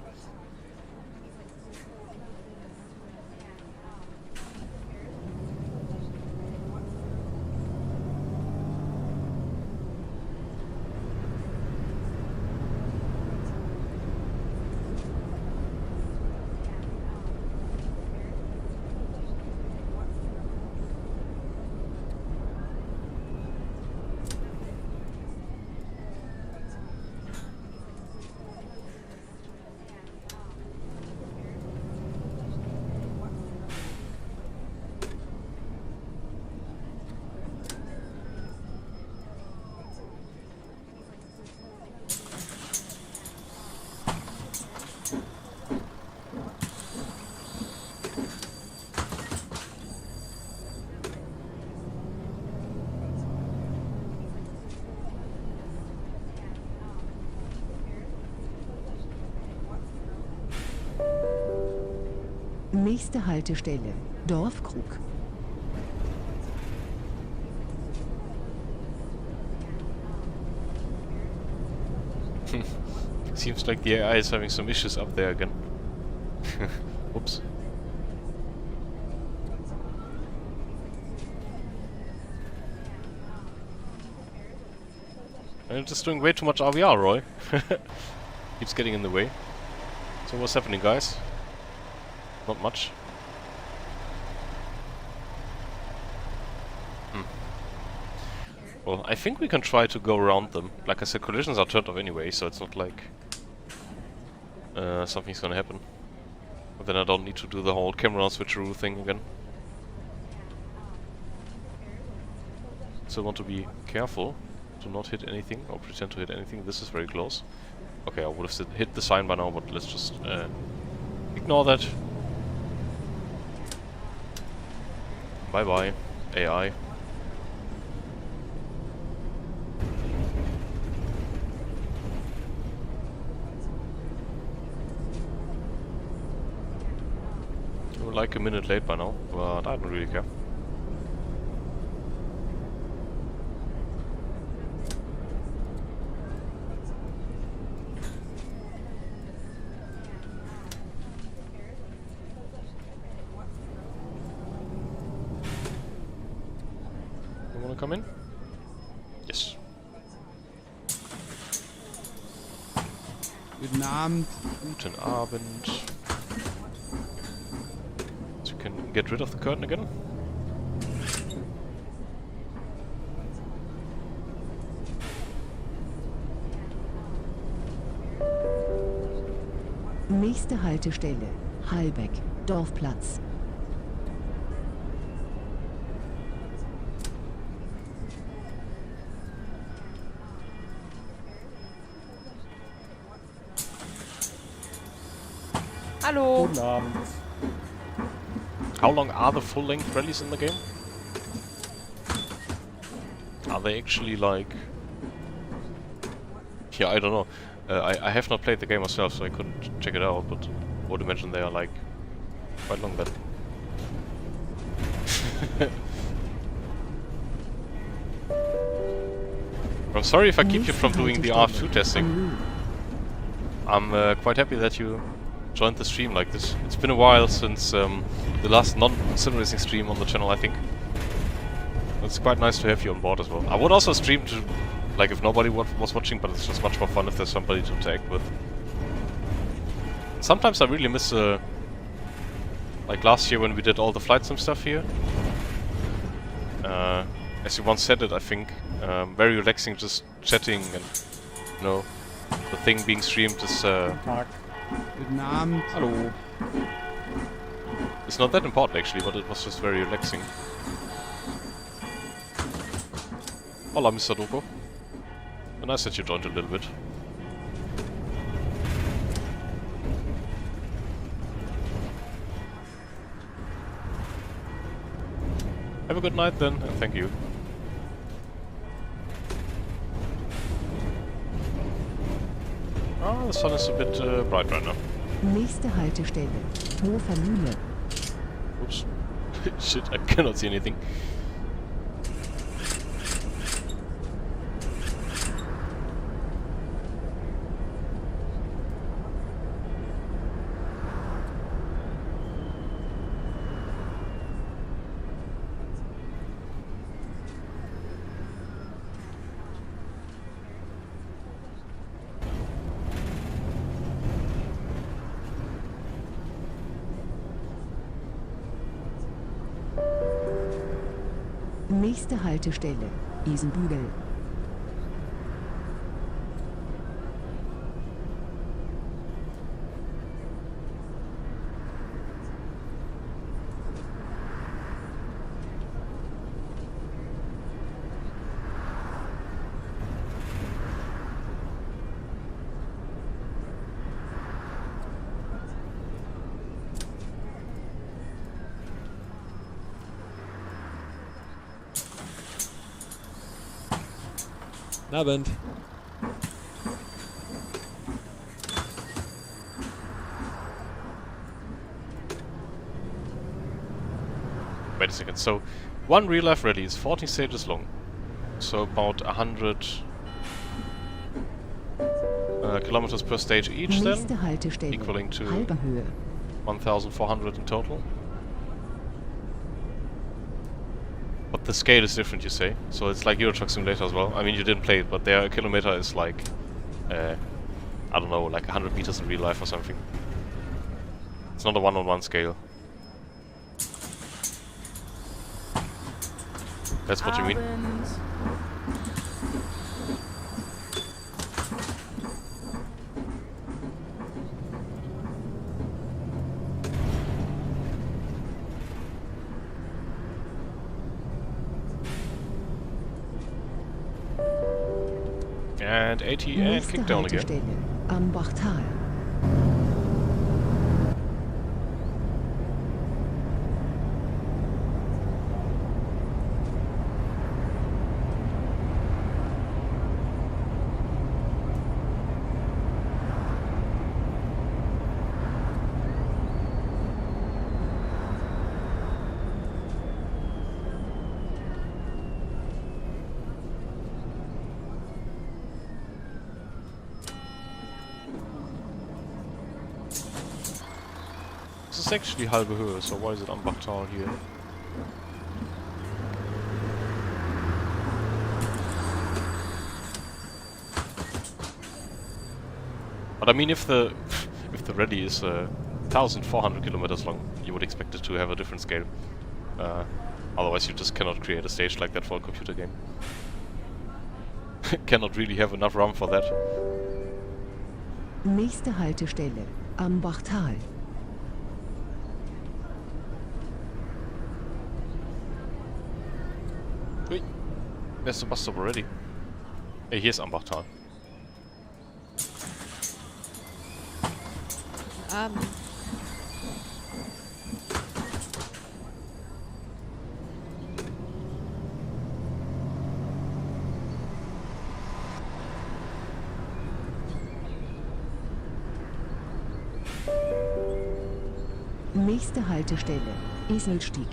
Nächste Haltestelle, Dorfkrug. Seems like the AI is having some issues up there again. Oops. I'm just doing way too much RVR, Roy. Keeps getting in the way. So what's happening, guys? Not much. Well, I think we can try to go around them. Like I said, collisions are turned off anyway, so it's not like something's gonna happen. But then I don't need to do the whole camera switcheroo thing again. So I want to be careful to not hit anything or pretend to hit anything. This is very close. Okay, I would have hit the sign by now, but let's just ignore that. Bye bye, AI. We're like a minute late by now, but I don't really care. You wanna come in? Yes. Guten Abend. Guten Abend. So you can get rid of the curtain again. Nächste Haltestelle, Hallbeck, Dorfplatz. Hallo. Guten Abend. How long are the full-length rallies in the game? Are they actually like... Yeah, I don't know. I have not played the game myself, so I couldn't check it out, but I would imagine they are like quite long then. I'm sorry if I keep you from doing the RF2 testing. I'm quite happy that you joined the stream like this. It's been a while since the last non-sim racing stream on the channel, I think. It's quite nice to have you on board as well. I would also stream to, like, if nobody was watching, but it's just much more fun if there's somebody to interact with. Sometimes I really miss, like last year when we did all the flight sim stuff here. As you once said it, I think, very relaxing, just chatting and, you know, the thing being streamed is, Tag. Guten Abend. Hallo. it's not that important actually, but it was just very relaxing. Hola, Mr. Doko. Nice that you joined a little bit. Have a good night then, and thank you. Ah, the sun is a bit bright right now. Nächste Haltestelle, Hofer Mühle. Oops. Shit, I cannot see anything. Nächste Haltestelle, Isenbügel. Abend. Wait a second, so one real life rally is 14 stages long. So about 100 kilometers per stage each Nächste then, Haltestelle, equaling to Halberhöhe. 1,400 in total. But the scale is different, you say? So it's like Euro Truck Simulator as well. I mean, you didn't play it, but there a kilometer is like, I don't know, like 100 meters in real life or something. It's not a one-on-one scale. That's what you mean? Abend. And 80 and Nächste kick down again. Haltestelle am Bachtal. This is actually halbe Höhe, so why is it Ambachtal here? But I mean, if the rally is 1,400 kilometers long, you would expect it to have a different scale. Otherwise, you just cannot create a stage like that for a computer game. Cannot really have enough RAM for that. Nächste Haltestelle am Bachtal. Ui, there's the bus stop already. Hey, here's Ambachtal. Abend. Nächste Haltestelle Eselstieg.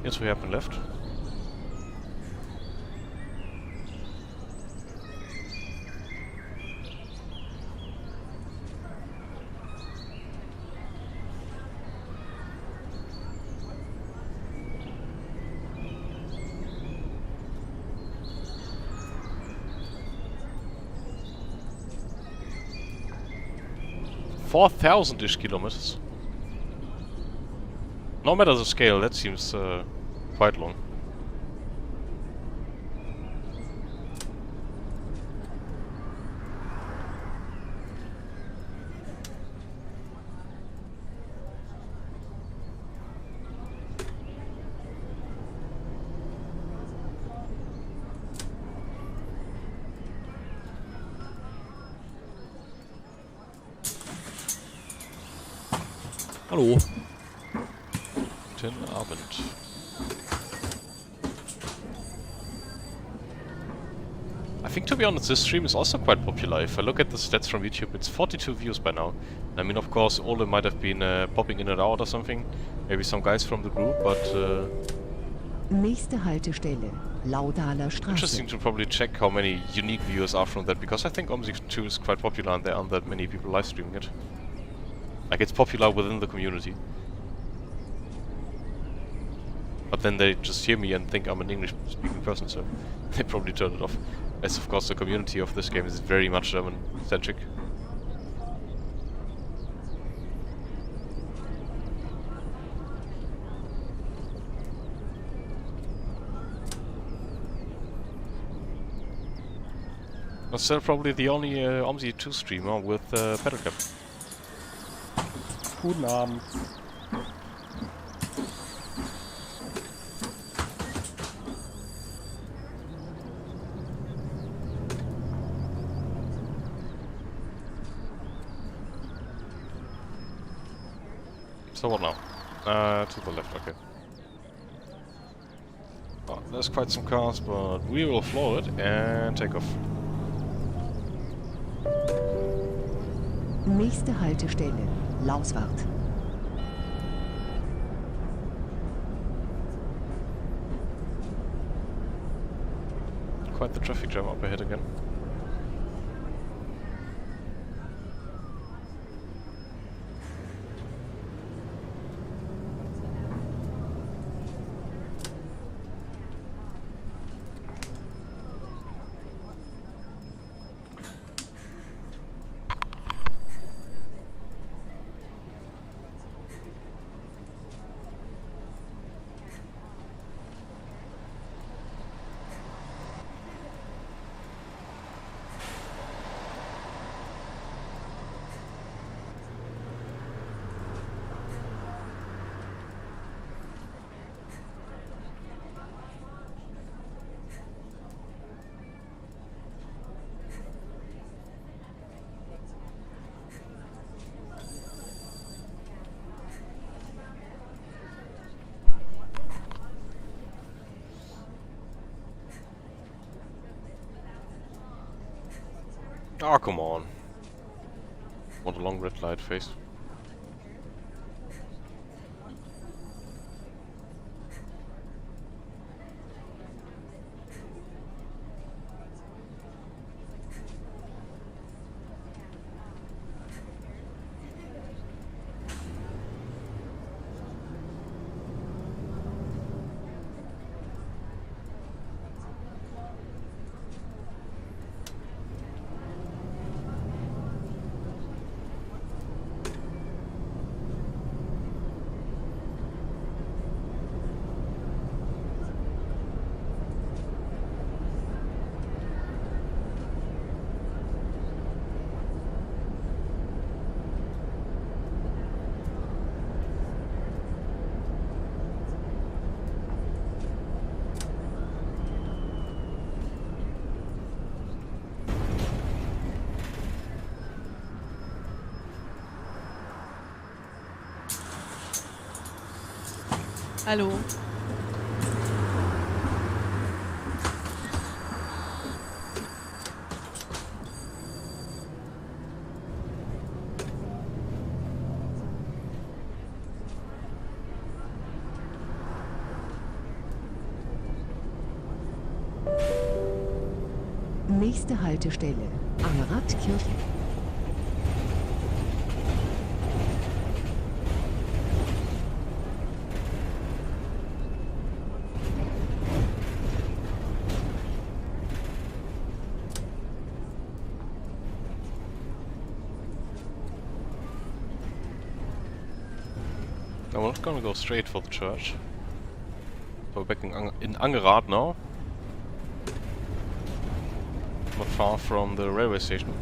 Yes, we have been left. $4,000-ish kilometers. No matter the scale, that seems quite long. Hallo. Guten Abend. I think, to be honest, this stream is also quite popular. If I look at the stats from YouTube, it's 42 views by now. I mean, of course, Ole might have been popping in and out or something. Maybe some guys from the group, but Nächste Haltestelle Laudaler Straße. interesting to probably check how many unique viewers are from that, because I think OMSI 2 is quite popular and there aren't that many people live streaming it. Like, it's popular within the community. But then they just hear me and think I'm an English-speaking person, so they probably turn it off. As, of course, the community of this game is very much German-centric. I'm still probably the only OMSI 2 streamer with pedal cap. Guten Abend. So what now? To the left, okay. Oh, there's quite some cars, but we will floor it and take off. Nächste Haltestelle Lauswart. Quite the traffic jam up ahead again. Ah, come on. What a long red light face. Hallo. Nächste Haltestelle, Angeradkirche. No, we're not gonna go straight for the church. We're back in Angerath now. Not far from the railway station.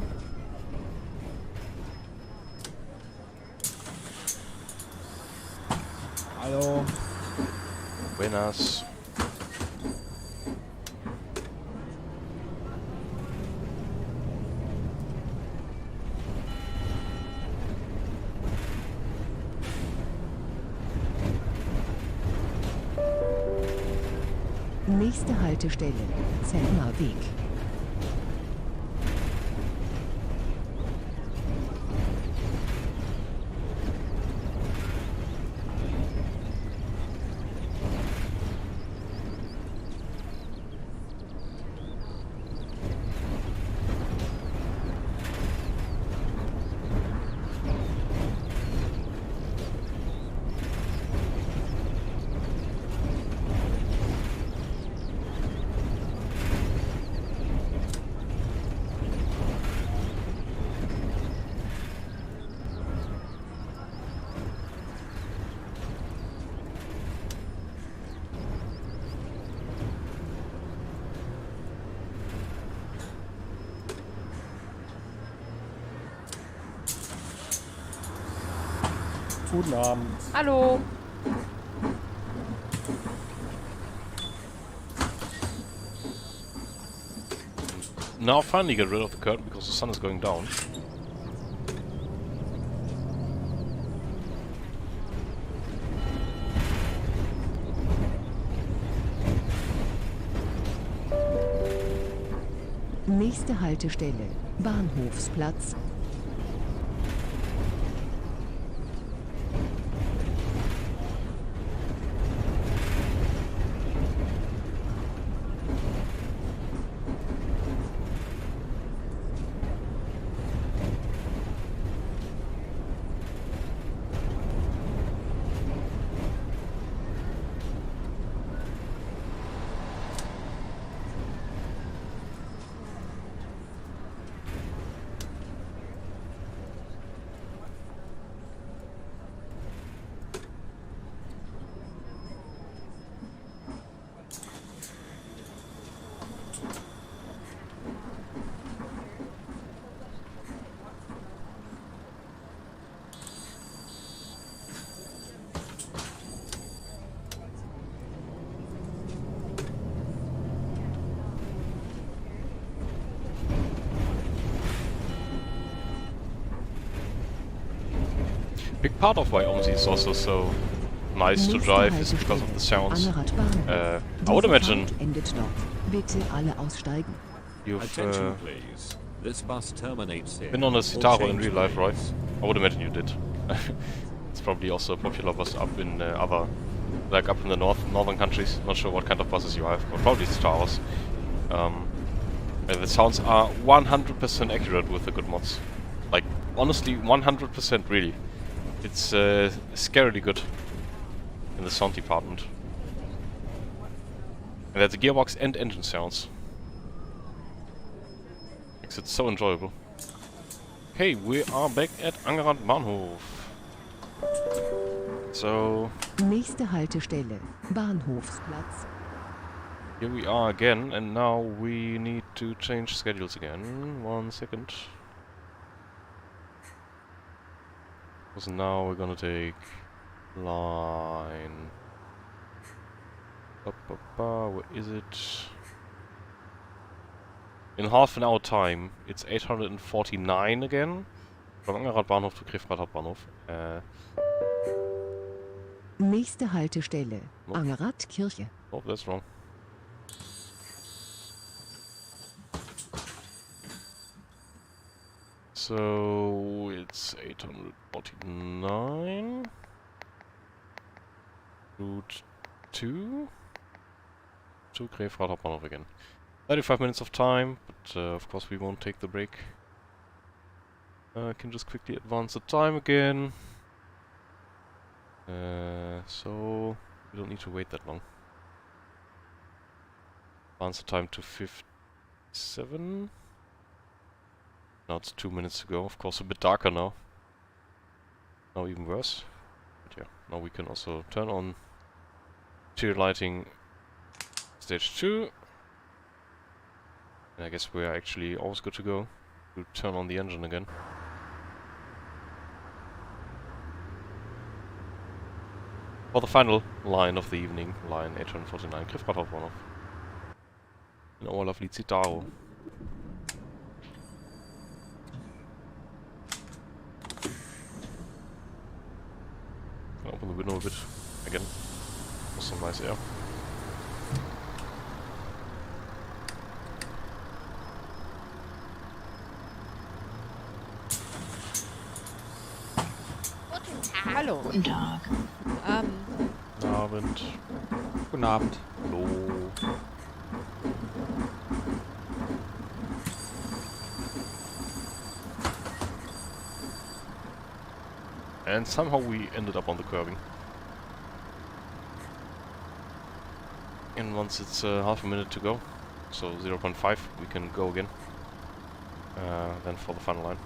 Hallo. Buenas. Nächste Haltestelle, Zellner Weg. Guten Abend. Hallo. Now finally get rid of the curtain because the sun is going down. Nächste Haltestelle, Bahnhofsplatz. Big part of why OMSI is also so nice to drive is because of the sounds. I would imagine Endet dort. Bitte alle aussteigen. you've Attention please. This bus terminates here. Been on a All Citaro in change real life, right? please. I would imagine you did. It's probably also a popular bus up in other, like up in the northern countries. Not sure what kind of buses you have, but probably Citaros. And the sounds are 100% accurate with the good mods. Like, honestly, 100% really. It's scarily good in the sound department. And that's gearbox and engine sounds. Makes it so enjoyable. Okay, we are back at Angerad Bahnhof. So, Nächste Haltestelle, Bahnhofsplatz. here we are again, and now we need to change schedules again. 1 second. Because now we're gonna take line... Where is it? In half an hour time, it's 849 again. From Angerad Bahnhof to Krefrath Hauptbahnhof. Nächste Haltestelle, No. Angerad Kirche. Oh, that's wrong. So it's 849. Route 2 to Krefrath Hauptbahnhof again. 35 minutes of time, but of course we won't take the break. I can just quickly advance the time again. So we don't need to wait that long. Advance the time to 57. Now it's 2 minutes to go. Of course, a bit darker now. Now even worse. But yeah, now we can also turn on interior lighting stage 2. And I guess we're actually always good to go. We'll turn on the engine again. For the final line of the evening, line 849, Krefrath Hauptbahnhof. In our lovely Citaro. Can open the window a bit again for some nice air. Hallo. Guten Tag. Guten Abend. Guten Abend. Hallo. And somehow we ended up on the curbing. And once it's half a minute to go, so 0.5, we can go again. Then for the final line.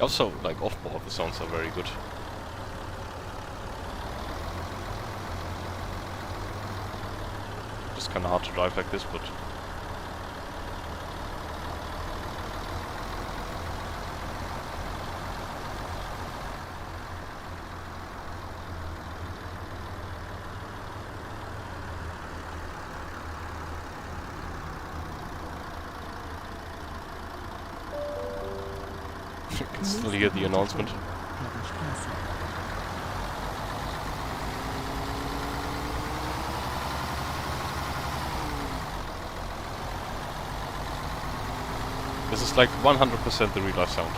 Also, like off-board, the sounds are very good. Just kinda hard to drive like this, but... you can still hear the announcement. Herrenstraße. This is like 100% the real life sound.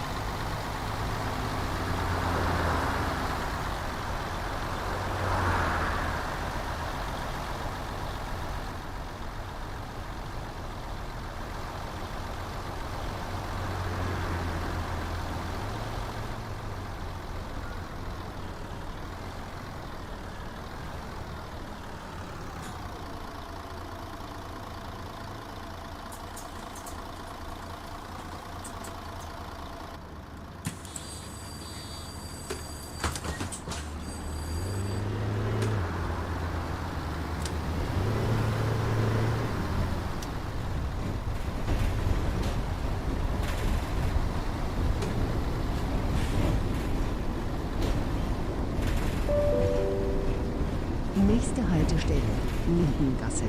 Nächste Haltestelle, Lindengasse.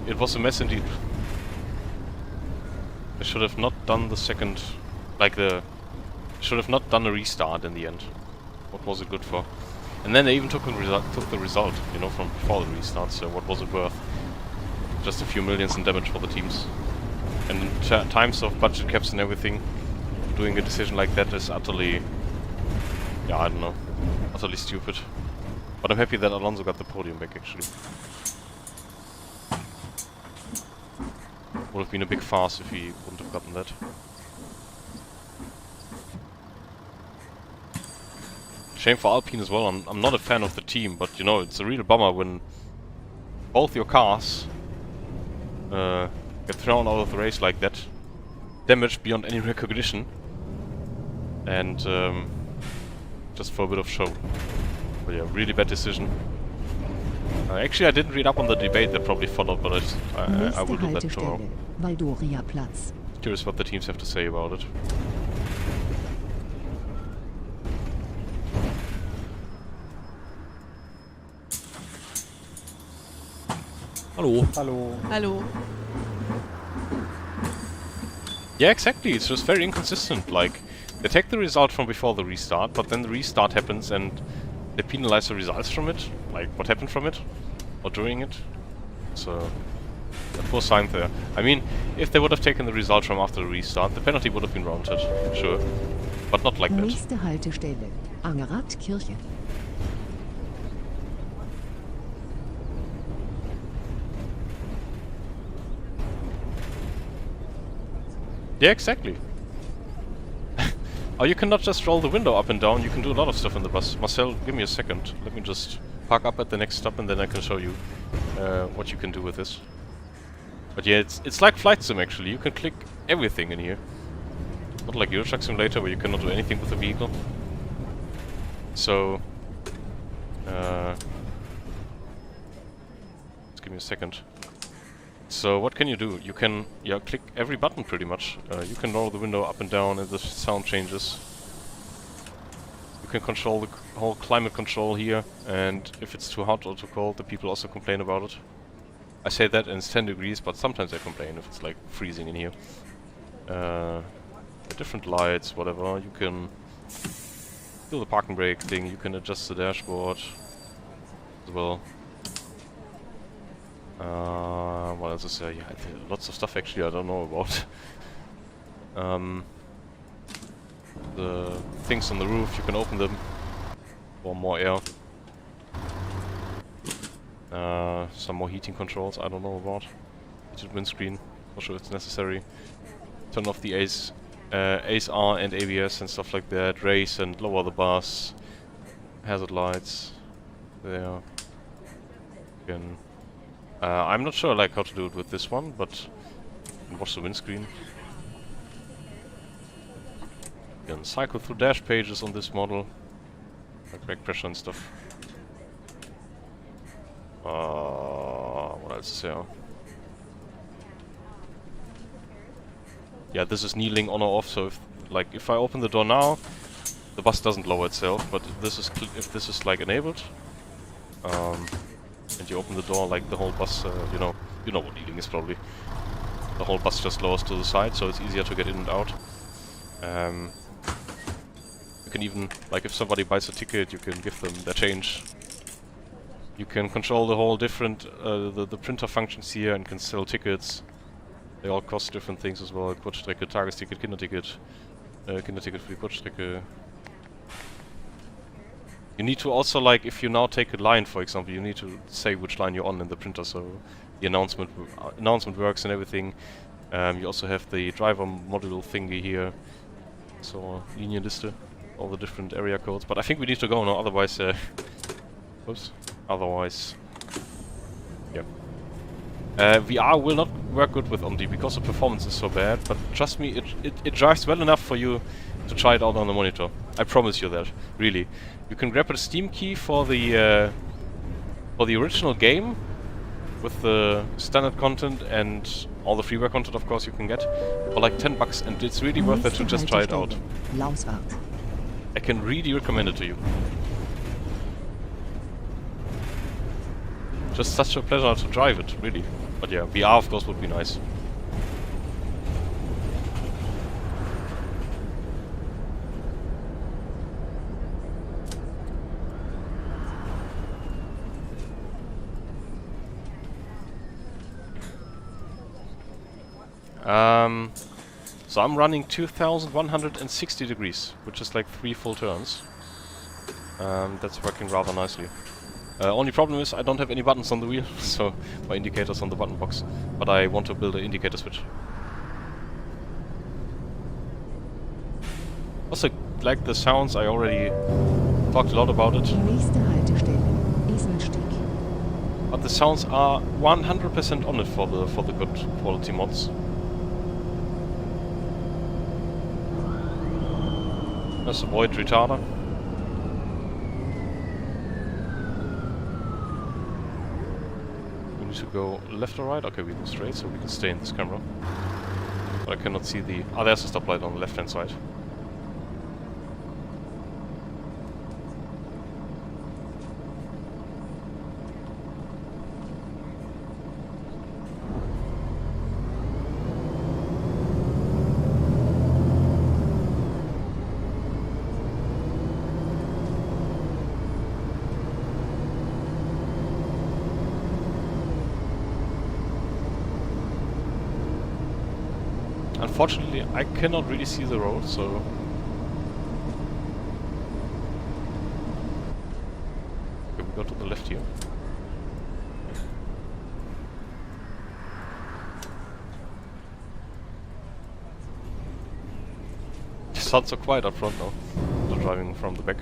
It was a mess indeed. I should have not done the second... should have not done a restart in the end. What was it good for? And then they even took the result, you know, from before the restart, so what was it worth? Just a few millions in damage for the teams. And in times of budget caps and everything, doing a decision like that is utterly... yeah, I don't know. Utterly stupid. But I'm happy that Alonso got the podium back, actually. Would have been a big farce if he wouldn't have gotten that. Shame for Alpine as well. I'm not a fan of the team, but you know, it's a real bummer when both your cars get thrown out of the race like that, damaged beyond any recognition, and just for a bit of show. But yeah, really bad decision. Actually, I didn't read up on the debate that probably followed, but I will do that tomorrow. Valdoria-Platz. Curious what the teams have to say about it. Hallo. Hallo. Hallo. Yeah, exactly. It's just very inconsistent. Like, they take the result from before the restart, but then the restart happens and they penalize the results from it. Like, what happened from it? Or during it? So, a poor sign there. I mean, if they would have taken the result from after the restart, the penalty would have been rounded, sure. But not like that. Nächste Haltestelle, Angerath-Kirche. Yeah, exactly. Oh, you cannot just roll the window up and down, you can do a lot of stuff in the bus. Marcel, give me a second. Let me just park up at the next stop and then I can show you what you can do with this. But yeah, it's like Flight Sim actually, you can click everything in here. Not like Euro Truck Simulator where you cannot do anything with the vehicle. So... just give me a second. So what can you do? You can click every button pretty much. You can roll the window up and down and the sound changes. You can control the whole climate control here, and if it's too hot or too cold, the people also complain about it. I say that and it's 10 degrees, but sometimes I complain if it's like freezing in here. Different lights, whatever. You can do the park and brake thing, you can adjust the dashboard as well. What else is there? Yeah, lots of stuff actually I don't know about. The things on the roof, you can open them for more air. Some more heating controls I don't know about. Heated windscreen, not sure if it's necessary. Turn off the ACE R and ABS and stuff like that. Raise and lower the bus. Hazard lights. There. Again. I'm not sure like how to do it with this one, but watch the windscreen. You can cycle through dash pages on this model, like brake pressure and stuff. What else is there? Yeah, this is kneeling on or off. So if I open the door now, the bus doesn't lower itself. But if this is like enabled. And you open the door, like the whole bus, you know what kneeling is probably. The whole bus just lowers to the side, so it's easier to get in and out. You can even, like if somebody buys a ticket, you can give them their change. You can control the whole different, the printer functions here and can sell tickets. They all cost different things as well. Kurzstrecke, Tagesticket, Kinderticket, Kinderticket für die Kurzstrecke. You need to also, like, if you now take a line, for example, you need to say which line you're on in the printer, so the announcement works and everything. You also have the driver module thingy here, so Linienliste, all the different area codes. But I think we need to go now, otherwise, oops, otherwise, yeah. VR will not work good with OMSI because the performance is so bad, but trust me, it drives well enough for you to try it out on the monitor. I promise you that, really. You can grab a Steam key for the original game with the standard content and all the freeware content, of course, you can get for like $10, and it's really worth it to just try it out. Lauswart. I can really recommend it to you. Just such a pleasure to drive it, really. But yeah, VR of course would be nice. So I'm running 2160 degrees, which is like 3 full turns. That's working rather nicely. Only problem is I don't have any buttons on the wheel, so my indicator's on the button box. But I want to build an indicator switch. Also, like the sounds, I already talked a lot about it. Nächste Haltestelle, Eselstieg. But the sounds are 100% on it for the good quality mods. Let's avoid retarder. We need to go left or right? Okay, we go straight, so we can stay in this camera. But I cannot see the... Ah, there's a stoplight on the left hand side. Unfortunately, I cannot really see the road, so... Okay, we go to the left here. It's not so quiet up front now, so driving from the back.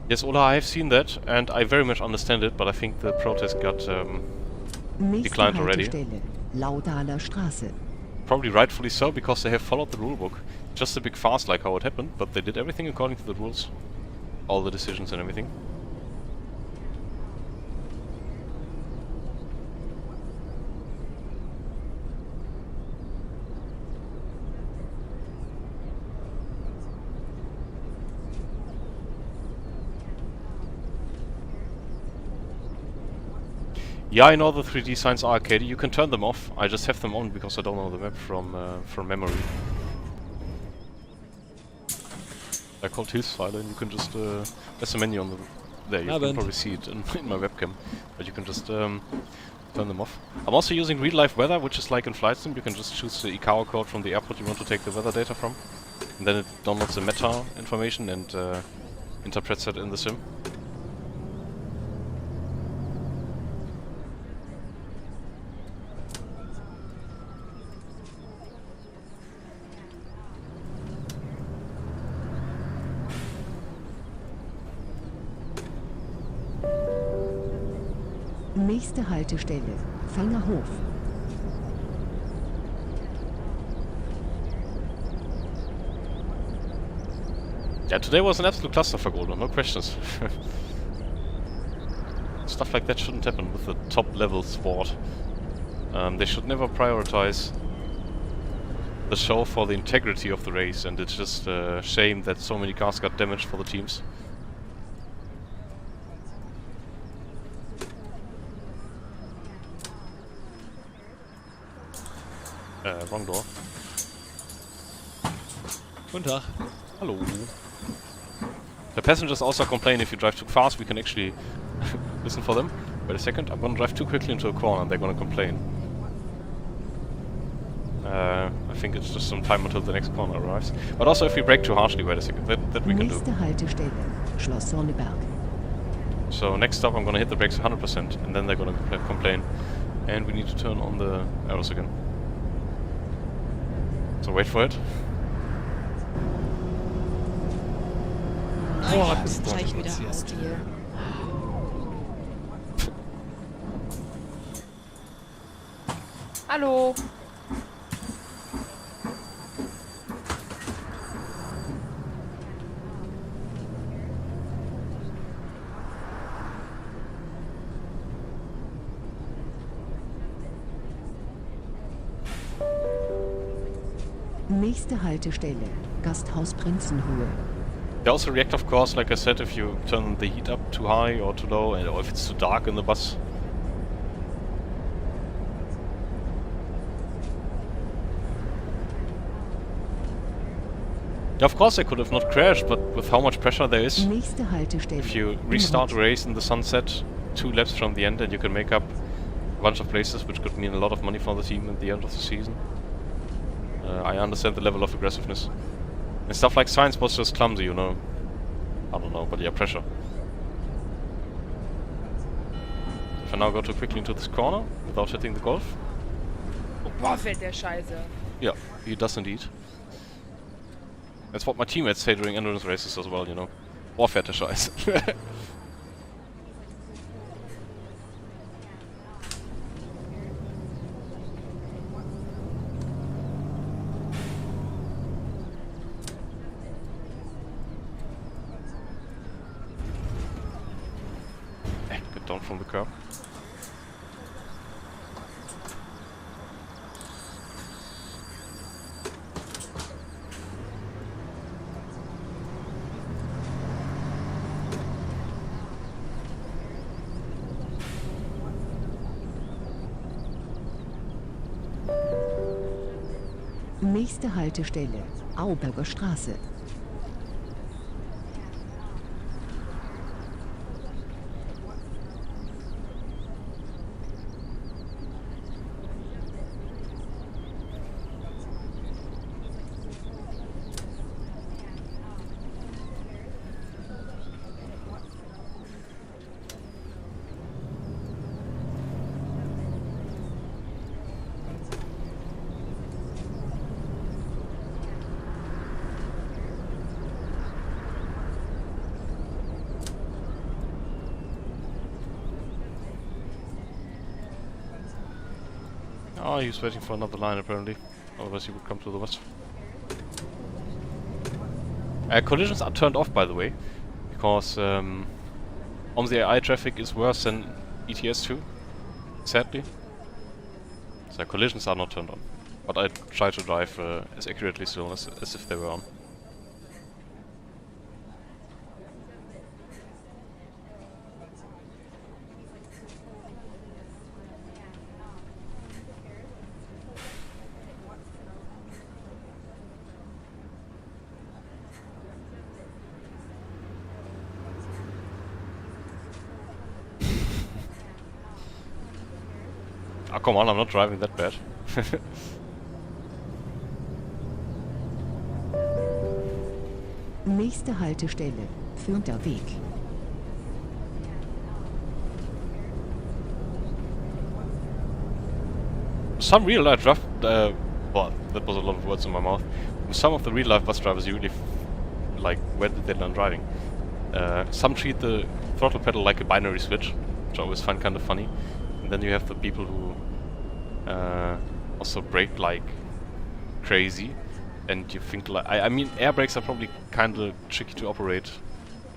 Yes, Ola, I have seen that, and I very much understand it, but I think the protest got Nächste declined already. Haltestelle, Laudaler Straße. Probably rightfully so, because they have followed the rulebook. Just a big farce like how it happened, but they did everything according to the rules. All the decisions and everything. Yeah, I know the 3D signs are arcadey. You can turn them off. I just have them on because I don't know the map from memory. They're called Hilfspfeile, and you can just there's a menu on the there. You can probably see it in my webcam, but you can just turn them off. I'm also using real life weather, which is like in Flight Sim. You can just choose the ICAO code from the airport you want to take the weather data from, and then it downloads the meta information and interprets it in the sim. Nächste Haltestelle, Fangerhof. Yeah, today was an absolute clusterfuck, Ola, no questions. Stuff like that shouldn't happen with the top level sport. They should never prioritize the show for the integrity of the race, and it's just a shame that so many cars got damaged for the teams. Wrong door. Guten Tag. Hello. The passengers also complain if you drive too fast. We can actually listen for them. Wait a second, I'm gonna drive too quickly into a corner and they're gonna complain. I think it's just some time until the next corner arrives. But also if we brake too harshly, wait a second, that we can do. Nächste Haltestelle, Schloss Sonneberg. So next stop I'm gonna hit the brakes 100% and then they're gonna complain. And we need to turn on the arrows again. So wait for it. Oh, das Zeichen wieder aus hier. Hallo. Nächste Haltestelle, Gasthaus Prinzenhöhe. They also react, of course, like I said, if you turn the heat up too high or too low, or if it's too dark in the bus. Of course I could have not crashed, but with how much pressure there is, Nächste Haltestelle. if you restart the race in the sunset 2 laps from the end, and you can make up a bunch of places, which could mean a lot of money for the team at the end of the season. I understand the level of aggressiveness. And stuff like Science was just clumsy, you know. I don't know, but yeah, pressure. If I now go too quickly into this corner, without hitting the Golf. Boah, fällt der Scheiße. Yeah, he does indeed. That's what my teammates say during endurance races as well, you know. Boah, fährt der Scheiße. Get down from the curb. Nächste Haltestelle, Auberger Straße. Oh, he was waiting for another line apparently. Otherwise he would come to the west. Collisions are turned off, by the way, because OMSI AI traffic is worse than ETS2, sadly. So collisions are not turned on. But I try to drive as accurately still as if they were on. Oh, come on, I'm not driving that bad. Nächste Haltestelle, Fürther Weg. Some real-life well, that was a lot of words in my mouth. Some of the real-life bus drivers, you really like, where did they learn driving? Some treat the throttle pedal like a binary switch, which I always find kind of funny. And then you have the people who also brake like crazy, and you think like I mean air brakes are probably kind of tricky to operate,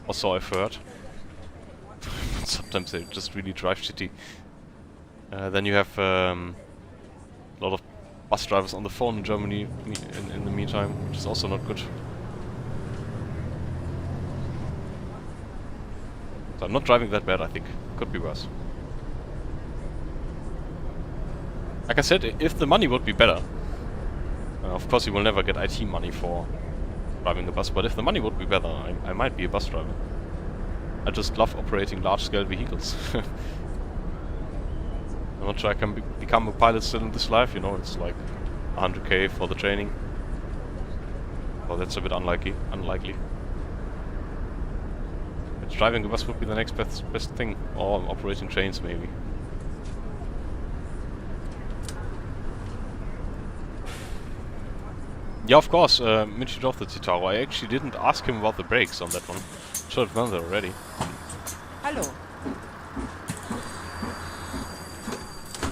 also I've heard. Sometimes they just really drive shitty. Then you have a lot of bus drivers on the phone in Germany in the meantime, which is also not good. So I'm not driving that bad, I think. Could be worse. Like I said, if the money would be better, of course you will never get IT money for driving the bus, but if the money would be better, I might be a bus driver. I just love operating large-scale vehicles. I'm not sure I can become a pilot still in this life, you know, it's like 100k for the training. Well, that's a bit unlikely. But driving a bus would be the next best thing, or operating trains maybe. Yeah, of course, Mitchie drove the Citaro. I actually didn't ask him about the brakes on that one. Should have done that already. Hallo.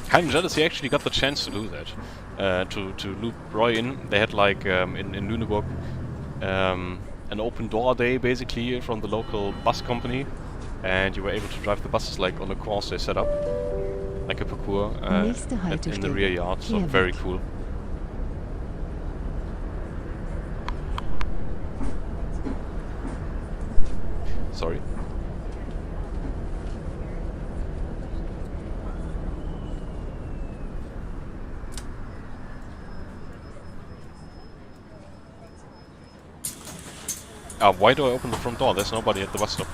Kind of jealous he actually got the chance to do that. To loop Roy in. They had like, in Lüneburg, an open door day basically from the local bus company. And you were able to drive the buses like on a course they set up. Like a parcours in the rear yard, so very cool. Sorry. Why do I open the front door? There's nobody at the bus stop.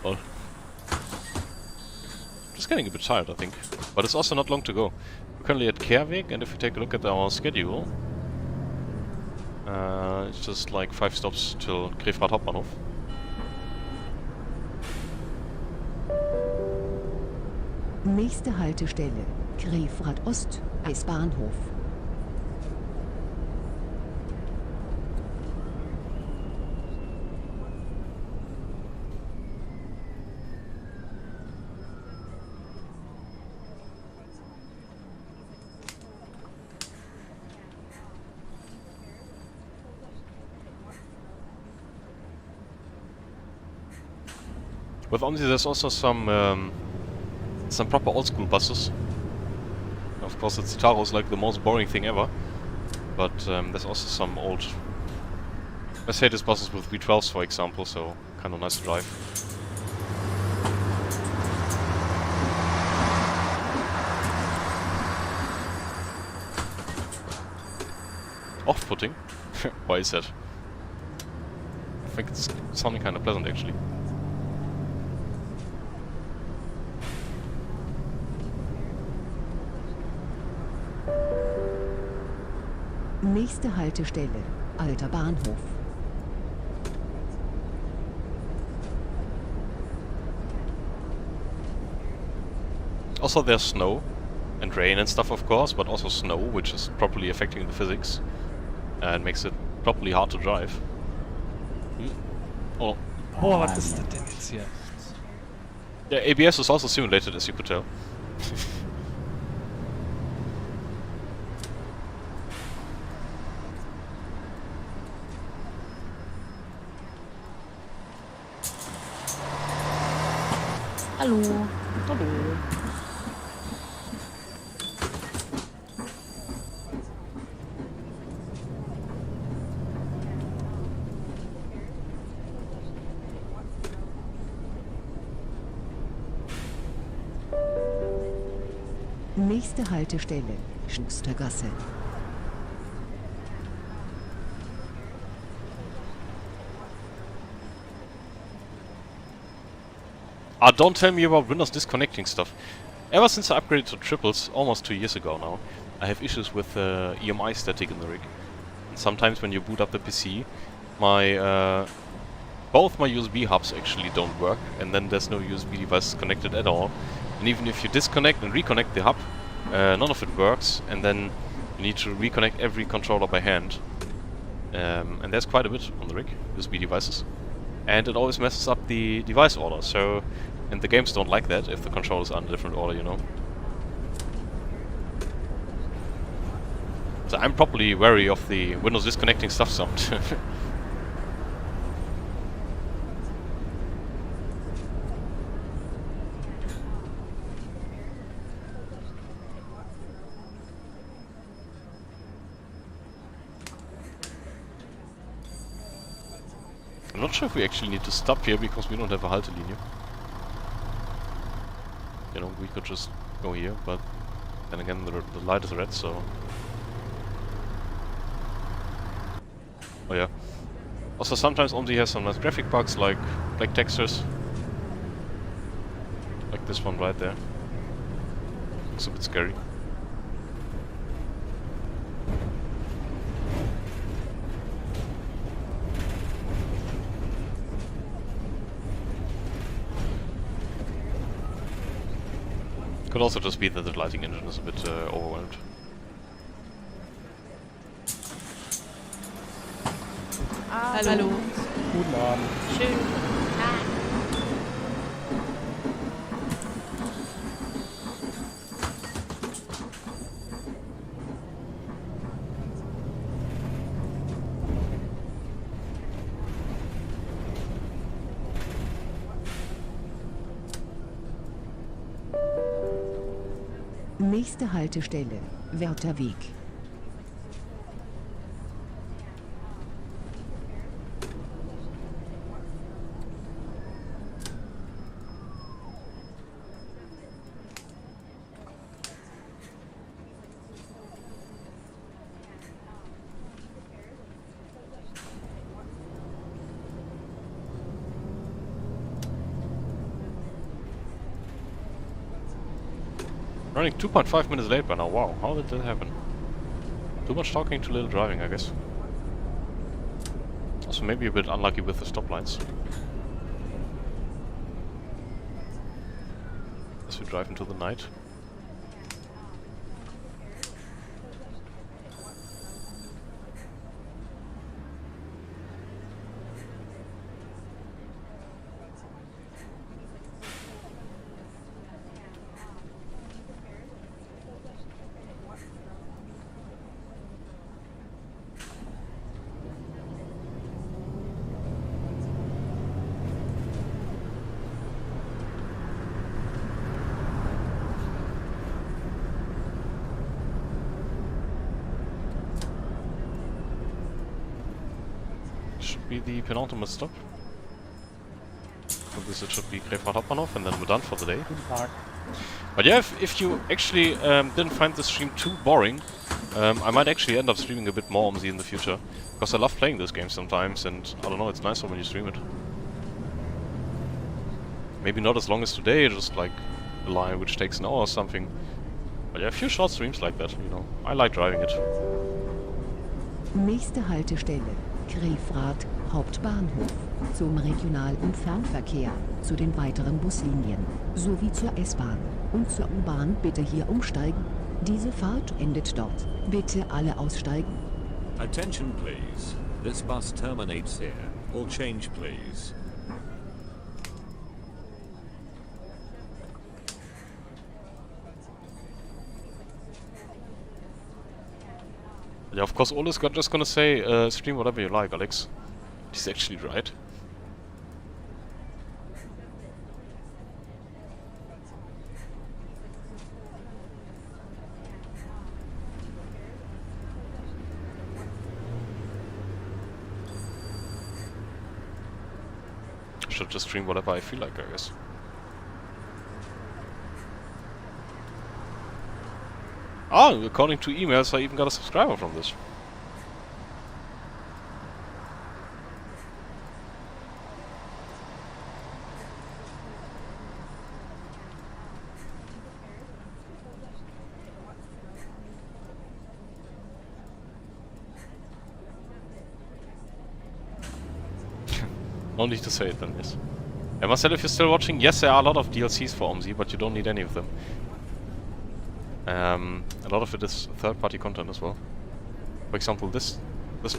Well, just getting a bit tired, I think. But it's also not long to go. We're currently at Krefrath, and if you take a look at our schedule, it's just like 5 stops till Krefrath Hauptbahnhof. Nächste Haltestelle, Krefrath Ost, Eisbahnhof. With OMSI there's also some proper old school buses. Of course, the Citaro is like the most boring thing ever, but there's also some old Mercedes buses with V12s, for example, so kind of nice to drive. Off-putting? Why is that? I think it's sounding kind of pleasant, actually. Nächste Haltestelle, Alter Bahnhof. Also there's snow and rain and stuff, of course, but also snow, which is properly affecting the physics and makes it properly hard to drive. Oh, Oh, was ist das denn jetzt hier? yeah, ABS is also simulated, as you could tell. Hallo. Hallo. Nächste Haltestelle, Schustergasse. Don't tell me about Windows disconnecting stuff. Ever since I upgraded to triples, almost 2 years ago now, I have issues with EMI static in the rig. And sometimes when you boot up the PC, both my USB hubs actually don't work, and then there's no USB device connected at all. And even if you disconnect and reconnect the hub, none of it works, and then you need to reconnect every controller by hand. And there's quite a bit on the rig, USB devices. And it always messes up the device order, so... And the games don't like that if the controllers are in a different order, you know. So I'm probably wary of the Windows disconnecting stuff sound. I'm not sure if we actually need to stop here because we don't have a Haltelinie. You know, we could just go here, but then again the light is red, so... Oh yeah. Also sometimes OMSI has some nice graphic bugs like black textures. Like this one right there. Looks a bit scary. Could also just be that the lighting engine is a bit overwhelmed. Hallo. Guten Abend. Schön. Nächste Haltestelle, Wärterweg. Running 2.5 minutes late by now. Wow, how did that happen? Too much talking, too little driving, I guess. Also maybe a bit unlucky with the stop lines. As we drive into the night. Should be the penultimate stop. For this it should be Krefrath Hauptbahnhof and then we're done for the day. Guten Tag. But yeah, if you actually didn't find this stream too boring, I might actually end up streaming a bit more OMSI in the future. Because I love playing this game sometimes and I don't know, it's nicer when you stream it. Maybe not as long as today, just like a line which takes an hour or something. But yeah, a few short streams like that, you know. I like driving it. Nächste Haltestelle, Krefrath Hauptbahnhof. Zum Regional- und Fernverkehr, zu den weiteren Buslinien, sowie zur S-Bahn und zur U-Bahn bitte hier umsteigen. Diese Fahrt endet dort. Bitte alle aussteigen. Attention please. This bus terminates here. All change please. Yeah, of course, Ole's just gonna say, stream whatever you like, Alex. He's actually right. I should just stream whatever I feel like, I guess. Oh, according to emails, I even got a subscriber from this. No need to say it then, yes. And Marcel, if you're still watching, yes, there are a lot of DLCs for OMSI, but you don't need any of them. A lot of it is third-party content as well. For example, this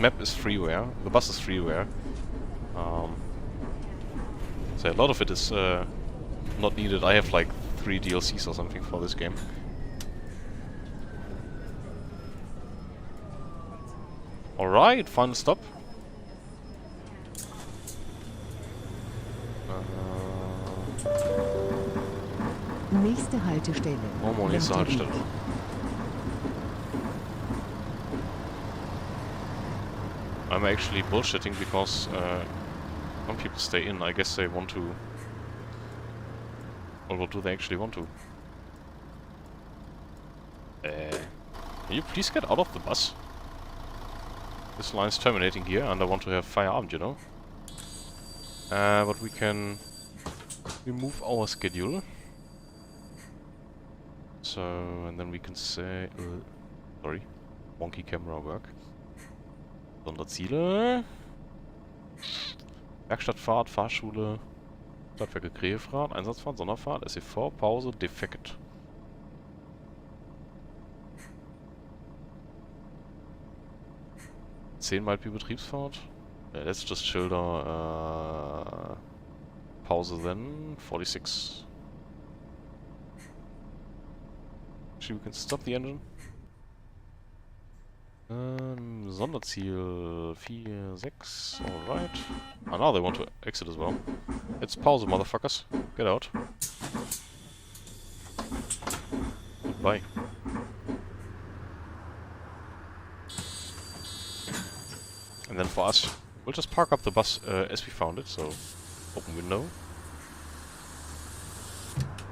map is freeware, the bus is freeware. So a lot of it is not needed. I have like 3 DLCs or something for this game. Alright, final stop. Nächste Haltestelle. Oh, nächste Haltestelle. I'm actually bullshitting because some people stay in. I guess they want to. Or what do they actually want to? Can you please get out of the bus? This line's terminating here and I want to have Feierabend, you know? But we can remove our schedule. So, and then we can say... sorry. Wonky camera work. Sonderziele. Werkstattfahrt, Fahrschule, Stadtwerke Krefrath, Einsatzfahrt, Sonderfahrt, SEV, Pause, Defekt. Zehnmal Betriebsfahrt. Yeah, let's just shoulder Pause then. 46. Actually, we can stop the engine. Sonderziel 4, 6, alright. Ah, now they want to exit as well. It's pause, motherfuckers. Get out. Goodbye. And then for us, we'll just park up the bus as we found it, so open window.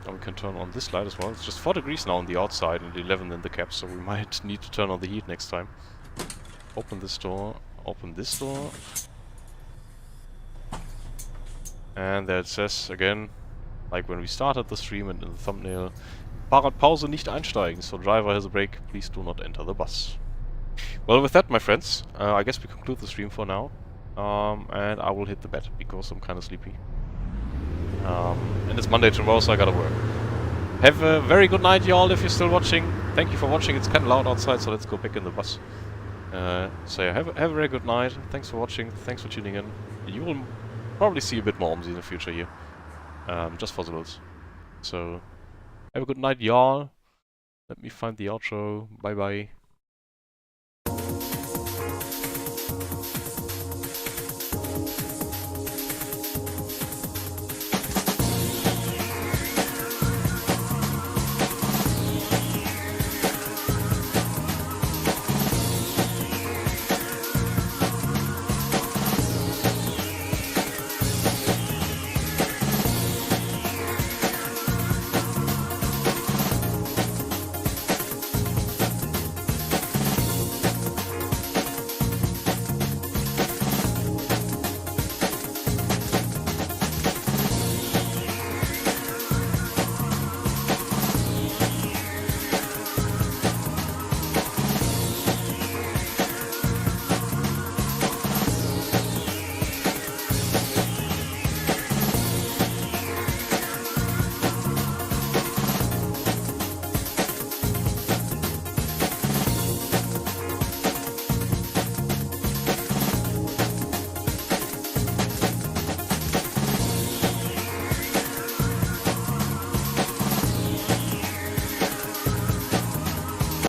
And we can turn on this light as well. It's just 4 degrees now on the outside and 11 in the cab, so we might need to turn on the heat next time. Open this door, open this door. And there it says again, like when we started the stream and in the thumbnail, Fahrradpause nicht einsteigen. So driver has a break. Please do not enter the bus. Well, with that, my friends, I guess we conclude the stream for now. And I will hit the bed because I'm kind of sleepy. And it's Monday tomorrow, so I gotta work. Have a very good night, y'all, if you're still watching. Thank you for watching. It's kind of loud outside, so let's go back in the bus. So yeah, have a very good night. Thanks for watching. Thanks for tuning in. You will probably see a bit more OMSI in the future here. Just for the lulz. So, have a good night, y'all. Let me find the outro. Bye bye.